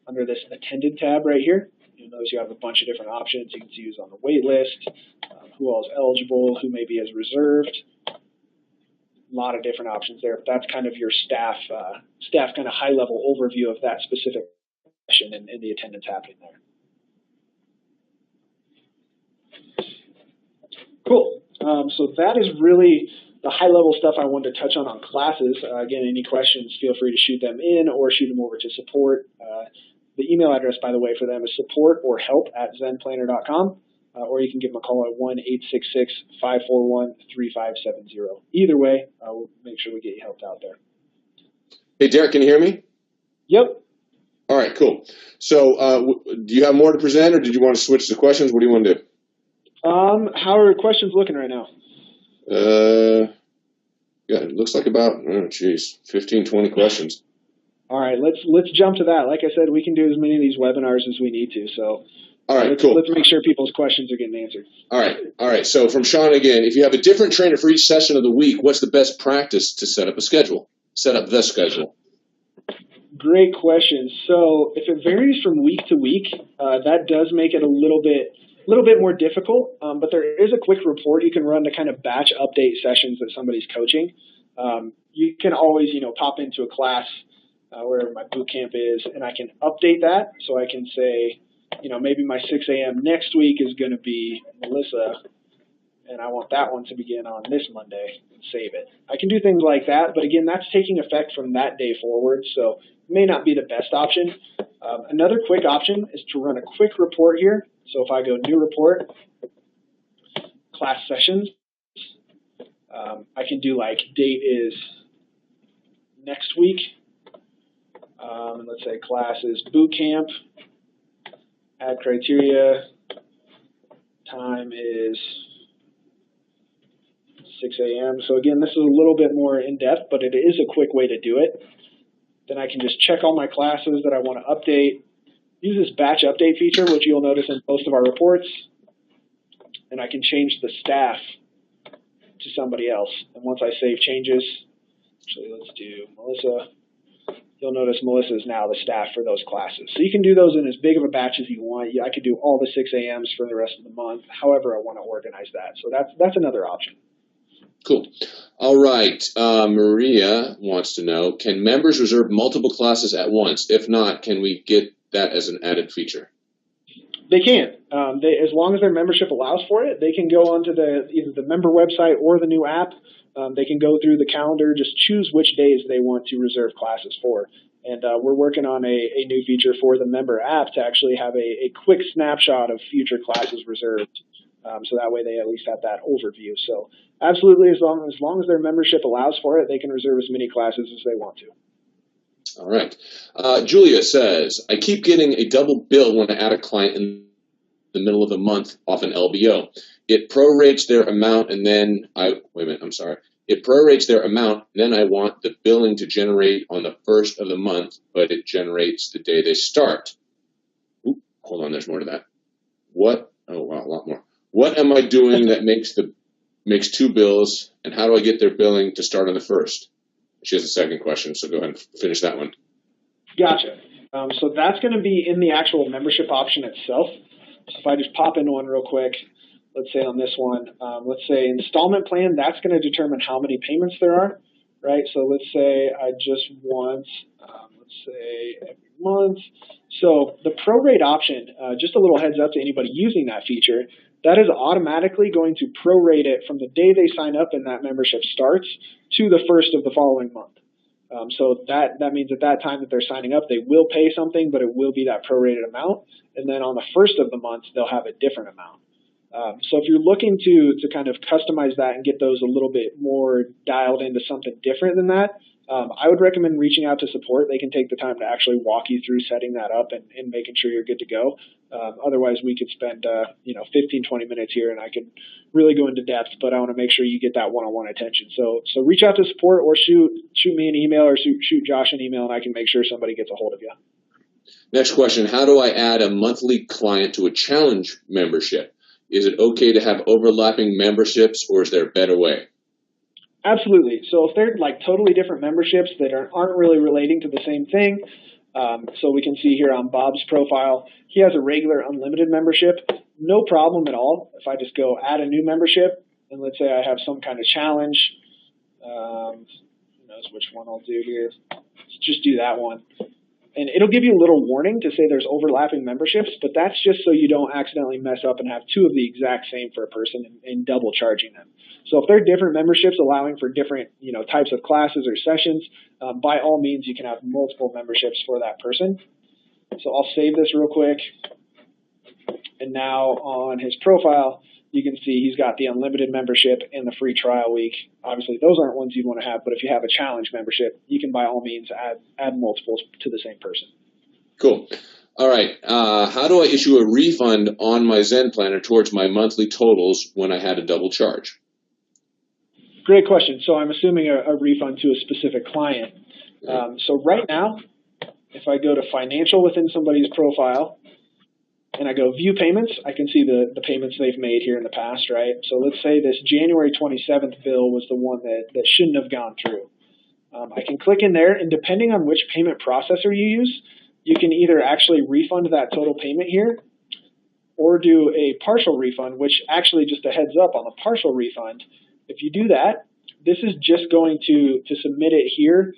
under this attended tab right here. You'll notice you have a bunch of different options. You can see who's on the wait list, who all is eligible, who may be as reserved. A lot of different options there. But that's kind of your staff kind of high-level overview of that specific session and the attendance happening there. Cool. So that is really the high-level stuff I wanted to touch on classes. Again, any questions, feel free to shoot them in or shoot them over to support. The email address, by the way, for them is support or help@zenplanner.com, or you can give them a call at 1-866-541-3570. Either way, we'll make sure we get you helped out there. Hey, Derek, can you hear me? Yep. All right, cool. So do you have more to present, or did you want to switch to questions? What do you want to do? How are questions looking right now? Yeah, it looks like about, 15, 20 questions. All right, let's jump to that. Like I said, we can do as many of these webinars as we need to. So all right, let's, cool. Let's make sure people's questions are getting answered. All right. So from Sean again, if you have a different trainer for each session of the week, what's the best practice to set up the schedule? Great question. So if it varies from week to week, that does make it a little bit more difficult, but there is a quick report you can run to kind of batch update sessions that somebody's coaching. You can always, pop into a class wherever my boot camp is, and I can update that. So I can say, maybe my 6 a.m. next week is going to be Melissa, and I want that one to begin on this Monday, and save it. I can do things like that, but again, that's taking effect from that day forward, so it may not be the best option. Another quick option is to run a quick report here. So if I go new report, class sessions, I can do like date is next week. Let's say class is boot camp, add criteria, time is 6 a.m. So again, this is a little bit more in-depth, but it is a quick way to do it. Then I can just check all my classes that I want to update. Use this batch update feature, which you'll notice in most of our reports, and I can change the staff to somebody else. And once I save changes, actually let's do Melissa. You'll notice Melissa is now the staff for those classes. So you can do those in as big of a batch as you want. I could do all the 6 a.m.s for the rest of the month, however I want to organize that. So that's another option. Cool. All right. Maria wants to know, can members reserve multiple classes at once? If not, can we get that as an added feature? They can. As long as their membership allows for it, they can go onto either the member website or the new app. They can go through the calendar, just choose which days they want to reserve classes for. And we're working on a new feature for the member app to actually have a quick snapshot of future classes reserved. So that way they at least have that overview. So absolutely, as long as their membership allows for it, they can reserve as many classes as they want to. All right. Julia says, I keep getting a double bill when I add a client in the middle of the month off an LBO. It prorates their amount and then It prorates their amount, then I want the billing to generate on the first of the month, but it generates the day they start. Oop, hold on, there's more to that. What? Oh, wow, a lot more. What am I doing that makes two bills, and how do I get their billing to start on the first? She has a second question, so go ahead and finish that one. Gotcha. So that's going to be in the actual membership option itself. So if I just pop into one real quick, let's say on this one, let's say installment plan, that's going to determine how many payments there are, right? So let's say I just want, let's say every month. So the prorate option, just a little heads up to anybody using that feature, that is automatically going to prorate it from the day they sign up and that membership starts to the first of the following month. So that means at that time that they're signing up, they will pay something, but it will be that prorated amount. And then on the first of the month, they'll have a different amount. So if you're looking to kind of customize that and get those a little bit more dialed into something different than that, I would recommend reaching out to support. They can take the time to actually walk you through setting that up and making sure you're good to go. Otherwise, we could spend 15, 20 minutes here, and I could really go into depth, but I want to make sure you get that one-on-one attention. So reach out to support or shoot me an email or shoot Josh an email, and I can make sure somebody gets a hold of you. Next question, how do I add a monthly client to a challenge membership? Is it okay to have overlapping memberships, or is there a better way? Absolutely. So if they're like totally different memberships that aren't really relating to the same thing, so we can see here on Bob's profile, he has a regular unlimited membership. No problem at all. If I just go add a new membership, and let's say I have some kind of challenge, who knows which one I'll do here. Let's just do that one. And it'll give you a little warning to say there's overlapping memberships, but that's just so you don't accidentally mess up and have two of the exact same for a person and double charging them. So if they're different memberships allowing for different types of classes or sessions, by all means you can have multiple memberships for that person. So I'll save this real quick. And now on his profile, you can see he's got the unlimited membership and the free trial week. Obviously, those aren't ones you'd want to have, but if you have a challenge membership, you can by all means add multiples to the same person. Cool. All right. How do I issue a refund on my Zen Planner towards my monthly totals when I had a double charge? Great question. So I'm assuming a refund to a specific client. So right now, if I go to financial within somebody's profile, and I go view payments, I can see the payments they've made here in the past, right? So let's say this January 27th bill was the one that shouldn't have gone through. I can click in there, and depending on which payment processor you use, you can either actually refund that total payment here or do a partial refund, which actually, just a heads up on the partial refund, if you do that, this is just going to submit it here.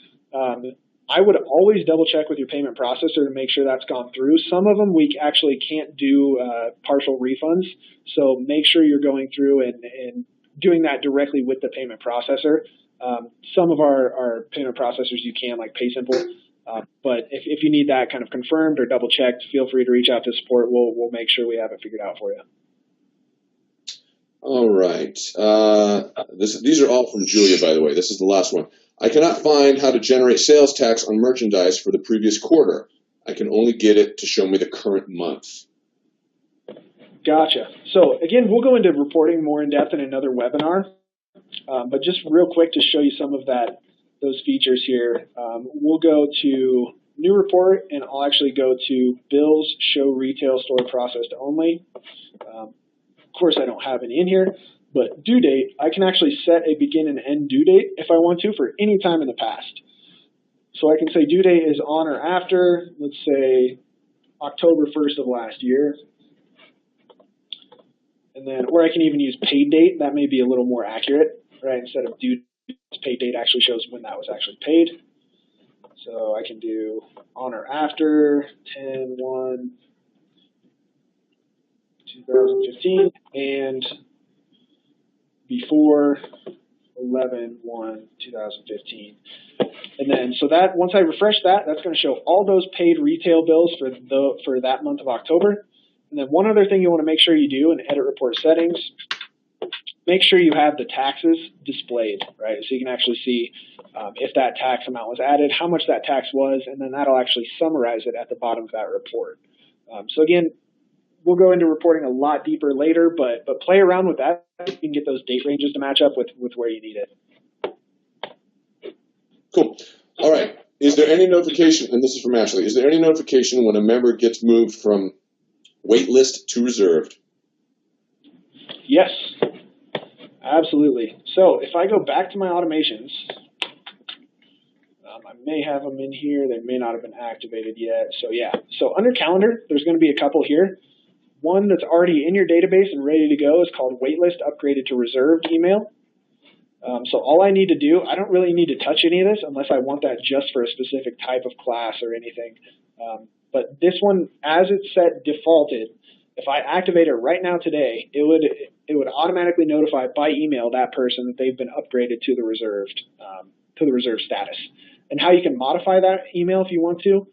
I would always double check with your payment processor to make sure that's gone through. Some of them we actually can't do partial refunds, so make sure you're going through and doing that directly with the payment processor. Some of our payment processors you can, like PaySimple, but if you need that kind of confirmed or double checked, feel free to reach out to support. We'll make sure we have it figured out for you. All right. These are all from Julia, by the way. This is the last one. I cannot find how to generate sales tax on merchandise for the previous quarter. I can only get it to show me the current month. Gotcha. So again, we'll go into reporting more in depth in another webinar. But just real quick to show you some of those features here, we'll go to new report, and I'll actually go to bills show retail store processed only. Of course, I don't have any in here. But due date, I can actually set a begin and end due date if I want to for any time in the past. So I can say due date is on or after, let's say October 1st of last year. And then, or I can even use paid date. That may be a little more accurate, right? Instead of due date, paid date actually shows when that was actually paid. So I can do on or after 10/1/2015 and before 11/1/2015. And then, so that once I refresh that, that's going to show all those paid retail bills for that month of October. And then one other thing you want to make sure you do in edit report settings, make sure you have the taxes displayed, right? So you can actually see if that tax amount was added, how much that tax was, and then that'll actually summarize it at the bottom of that report. So again, we'll go into reporting a lot deeper later, but play around with that. You can get those date ranges to match up with where you need it. Cool. All right. Is there any notification, and this is from Ashley, is there any notification when a member gets moved from waitlist to reserved? Yes, absolutely. So if I go back to my automations, I may have them in here. They may not have been activated yet. So yeah. So under calendar, there's going to be a couple here. One that's already in your database and ready to go is called waitlist upgraded to reserved email. So all I need to do, I don't really need to touch any of this unless I want that just for a specific type of class or anything. But this one, as it's set defaulted, if I activate it right now today, it would automatically notify by email that person that they've been upgraded to the reserved status. And how you can modify that email if you want to,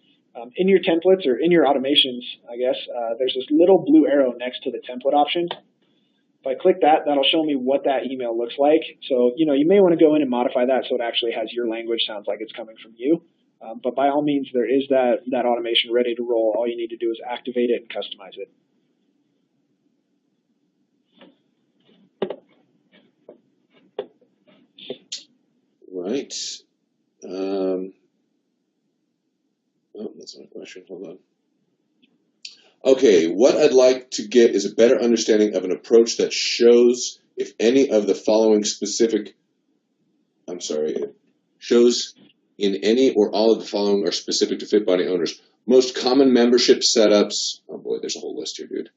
in your templates or in your automations, I guess, there's this little blue arrow next to the template option. If I click that, that'll show me what that email looks like. So, you may want to go in and modify that so it actually has your language, sounds like it's coming from you. But by all means, there is that automation ready to roll. All you need to do is activate it and customize it. Right. Oh, that's not a question. Hold on. Okay, what I'd like to get is a better understanding of an approach that shows if any of the following shows in any or all of the following are specific to FitBody owners. Most common membership setups. Oh boy, there's a whole list here, dude.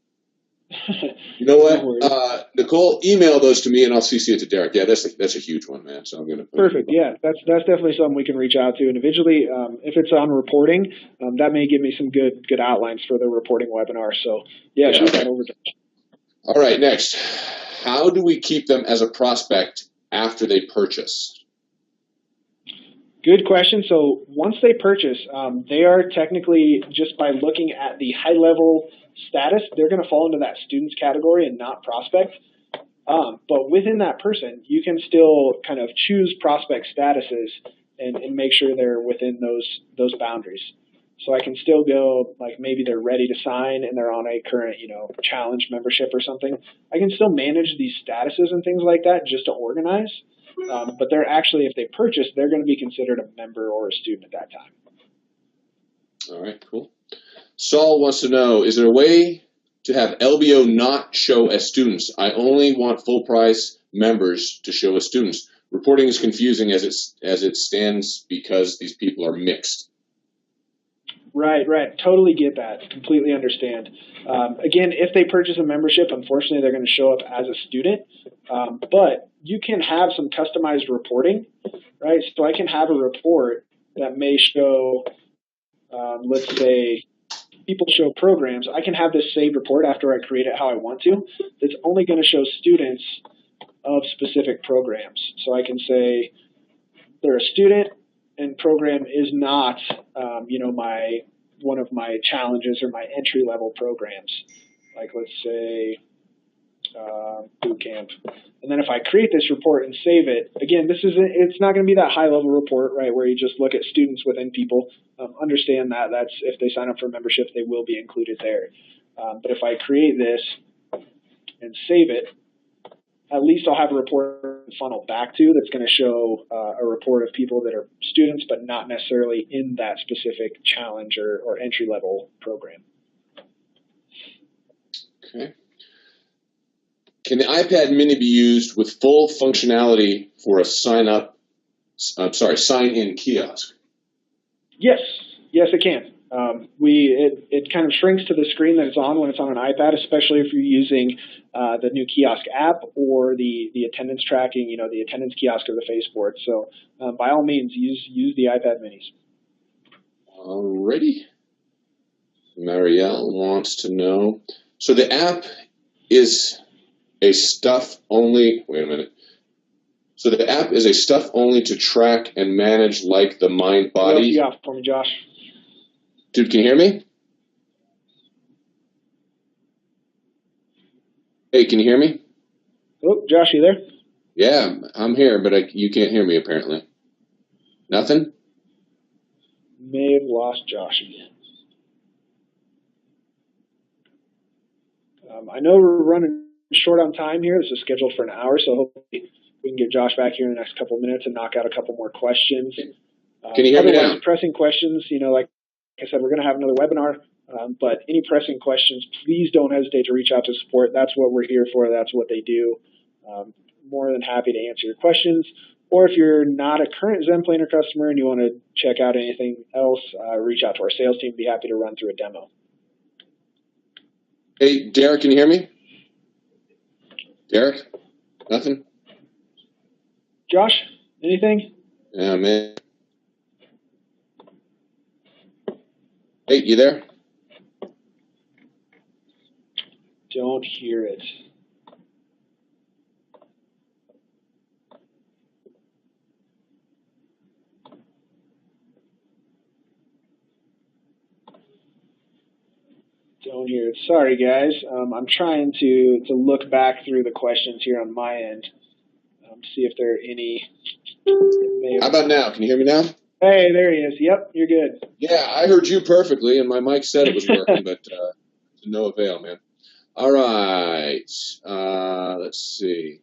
You know No what? worries. Nicole, email those to me and I'll CC it to Derek. Yeah, that's a huge one, man. So I'm gonna put Perfect. Yeah, that's definitely something we can reach out to individually. If it's on reporting, that may give me some good outlines for the reporting webinar. So yeah, shoot that over to. All right, next. How do we keep them as a prospect after they purchase? Good question. So once they purchase, they are technically, just by looking at the high level status, they're going to fall into that students category and not prospect. But within that person, you can still kind of choose prospect statuses and make sure they're within those boundaries. So I can still go, like maybe they're ready to sign and they're on a current, challenge membership or something. I can still manage these statuses and things like that just to organize. But they're actually, if they purchase, they're going to be considered a member or a student at that time. All right, cool. Saul wants to know, is there a way to have LBO not show as students? I only want full price members to show as students. Reporting is confusing as it stands because these people are mixed. Right. Totally get that. Completely understand. Again, if they purchase a membership, unfortunately, they're going to show up as a student. But you can have some customized reporting, right? So I can have a report that may show, let's say, people show programs. I can have this saved report after I create it how I want to. That's only going to show students of specific programs. So I can say they're a student and program is not, one of my challenges or my entry level programs. Like let's say boot camp. And then if I create this report and save it, again, it's not going to be that high level report, right, where you just look at students within people. Understand that's if they sign up for membership, they will be included there. But if I create this and save it, at least I'll have a report funnel back to that's going to show a report of people that are students, but not necessarily in that specific challenge or entry level program. Okay. Can the iPad mini be used with full functionality for a sign-in kiosk? Yes, it can. It kind of shrinks to the screen that it's on when it's on an iPad, especially if you're using the new kiosk app or the attendance tracking, the attendance kiosk or the Faceboard. So by all means, use the iPad minis. Alrighty. Marielle wants to know. So the app is a stuff only. Wait a minute. So the app is a stuff only to track and manage like the mind body. What else you got for me, Josh? Dude, can you hear me? Hey, can you hear me? Oh, Josh, you there? Yeah, I'm here, but you can't hear me apparently. Nothing? May have lost Josh again. I know we're running short on time here. This is scheduled for an hour, so hopefully we can get Josh back here in the next couple of minutes and knock out a couple more questions. Can you hear me now? Pressing questions, like I said, we're going to have another webinar, but any pressing questions, please don't hesitate to reach out to support. That's what we're here for. That's what they do. More than happy to answer your questions. Or if you're not a current ZenPlanner customer and you want to check out anything else, reach out to our sales team. Be happy to run through a demo. Hey, Derek, can you hear me? Derek? Nothing? Josh, anything? Yeah, man. Hey, you there? Don't hear it. Don't hear it. Sorry, guys. I'm trying to look back through the questions here on my end, see if there are any. How about now? Can you hear me now? Hey, there he is. Yep, you're good. Yeah, I heard you perfectly, and my mic said it was working, but to no avail, man. All right. Let's see.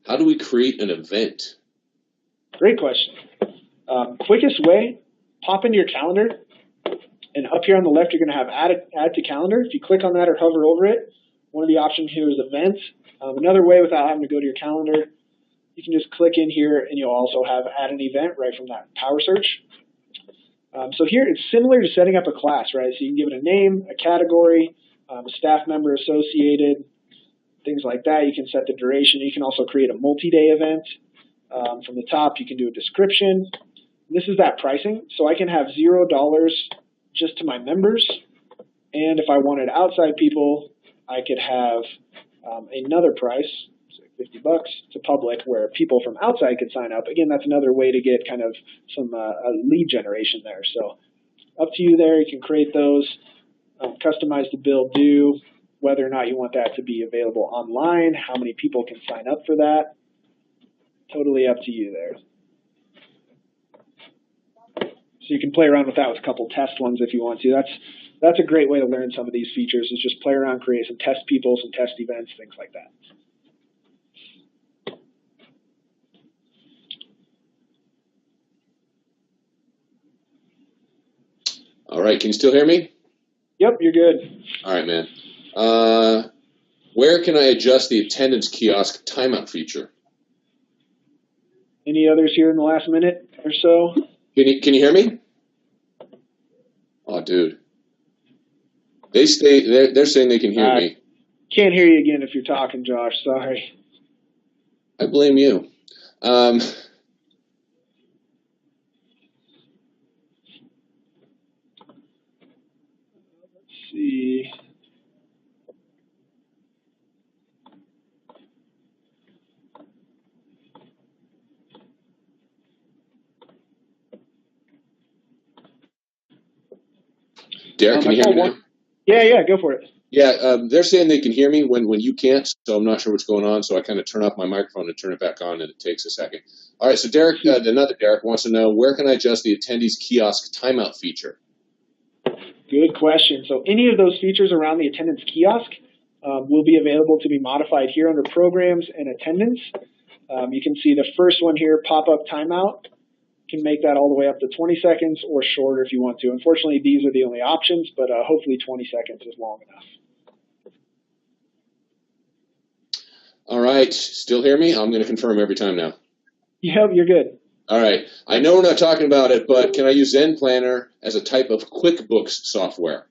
How do we create an event? Great question. Quickest way, pop into your calendar, and up here on the left, you're going to have add to calendar. If you click on that or hover over it, one of the options here is events. Another way without having to go to your calendar, you can just click in here and you'll also have add an event right from that power search. So here it's similar to setting up a class, right? So you can give it a name, a category, a staff member associated, things like that. You can set the duration. You can also create a multi-day event. From the top, you can do a description. This is that pricing. So I can have $0 just to my members. And if I wanted outside people, I could have another price, say $50 to public, where people from outside could sign up. Again, that's another way to get kind of some lead generation there. So up to you there. You can create those, customize the bill due, whether or not you want that to be available online, how many people can sign up for that. Totally up to you there. So you can play around with that with a couple test ones if you want to. That's a great way to learn some of these features, is just play around, create some test people, some test events, things like that. All right, can you still hear me? Yep, you're good. All right, man. Where can I adjust the attendance kiosk timeout feature? Any others here in the last minute or so? Can you hear me? Oh, dude. They're saying they can hear me. Can't hear you again if you're talking, Josh. Sorry. I blame you. Let's see. Derek, can you hear me now? Yeah, go for it. Yeah, they're saying they can hear me when you can't, so I'm not sure what's going on. So I kind of turn off my microphone and turn it back on, and it takes a second. All right, so Derek, another Derek wants to know, where can I adjust the attendees kiosk timeout feature? Good question. So any of those features around the attendance kiosk will be available to be modified here under programs and attendance. You can see the first one here, pop-up timeout. Can make that all the way up to 20 seconds or shorter if you want to. Unfortunately, these are the only options, but hopefully 20 seconds is long enough. All right, still hear me? I'm going to confirm every time now. Yep, you're good. All right, I know we're not talking about it, but can I use Zen Planner as a type of QuickBooks software?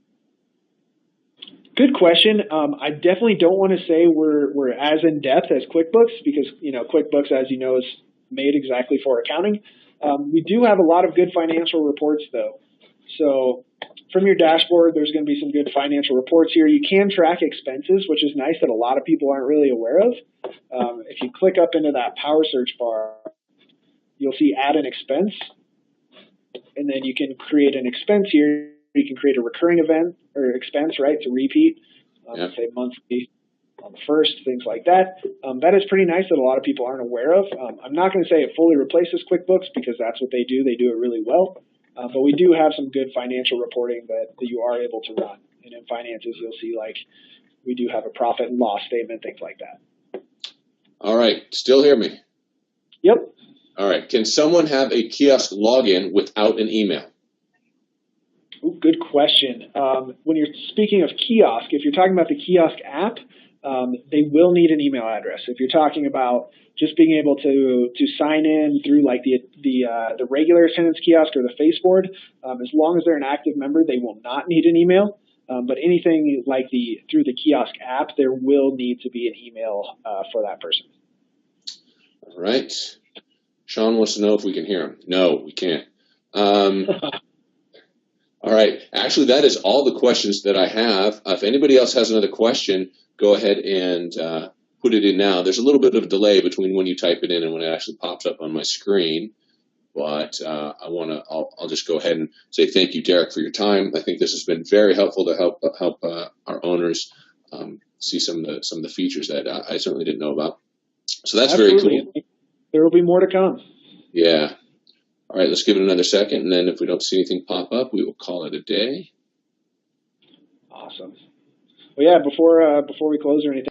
Good question. I definitely don't want to say we're as in depth as QuickBooks, because QuickBooks, as you know, is made exactly for accounting. We do have a lot of good financial reports, though. So from your dashboard, there's going to be some good financial reports here. You can track expenses, which is nice that a lot of people aren't really aware of. If you click up into that power search bar, you'll see add an expense, and then you can create an expense here. You can create a recurring event or expense, right, to repeat, say monthly on the first, things like that. That is pretty nice that a lot of people aren't aware of. I'm not going to say it fully replaces QuickBooks, because that's what they do. They do it really well. But we do have some good financial reporting that you are able to run. And in finances, you'll see we do have a profit and loss statement, things like that. All right, still hear me? Yep. All right, can someone have a kiosk login without an email? Ooh, good question. When you're speaking of kiosk, if you're talking about the kiosk app, they will need an email address. If you're talking about just being able to sign in through the regular attendance kiosk or the Faceboard, as long as they're an active member, they will not need an email. But anything through the kiosk app, there will need to be an email for that person. All right. Sean wants to know if we can hear him. No, we can't. All right. Actually, that is all the questions that I have. If anybody else has another question, go ahead and put it in now. There's a little bit of a delay between when you type it in and when it actually pops up on my screen. But I'll just go ahead and say thank you, Derek, for your time. I think this has been very helpful to help our owners see some of the features that I certainly didn't know about. So that's Absolutely. very cool. There will be more to come. Yeah. All right, let's give it another second, and then if we don't see anything pop up, we will call it a day. Awesome. Well, yeah, before we close or anything,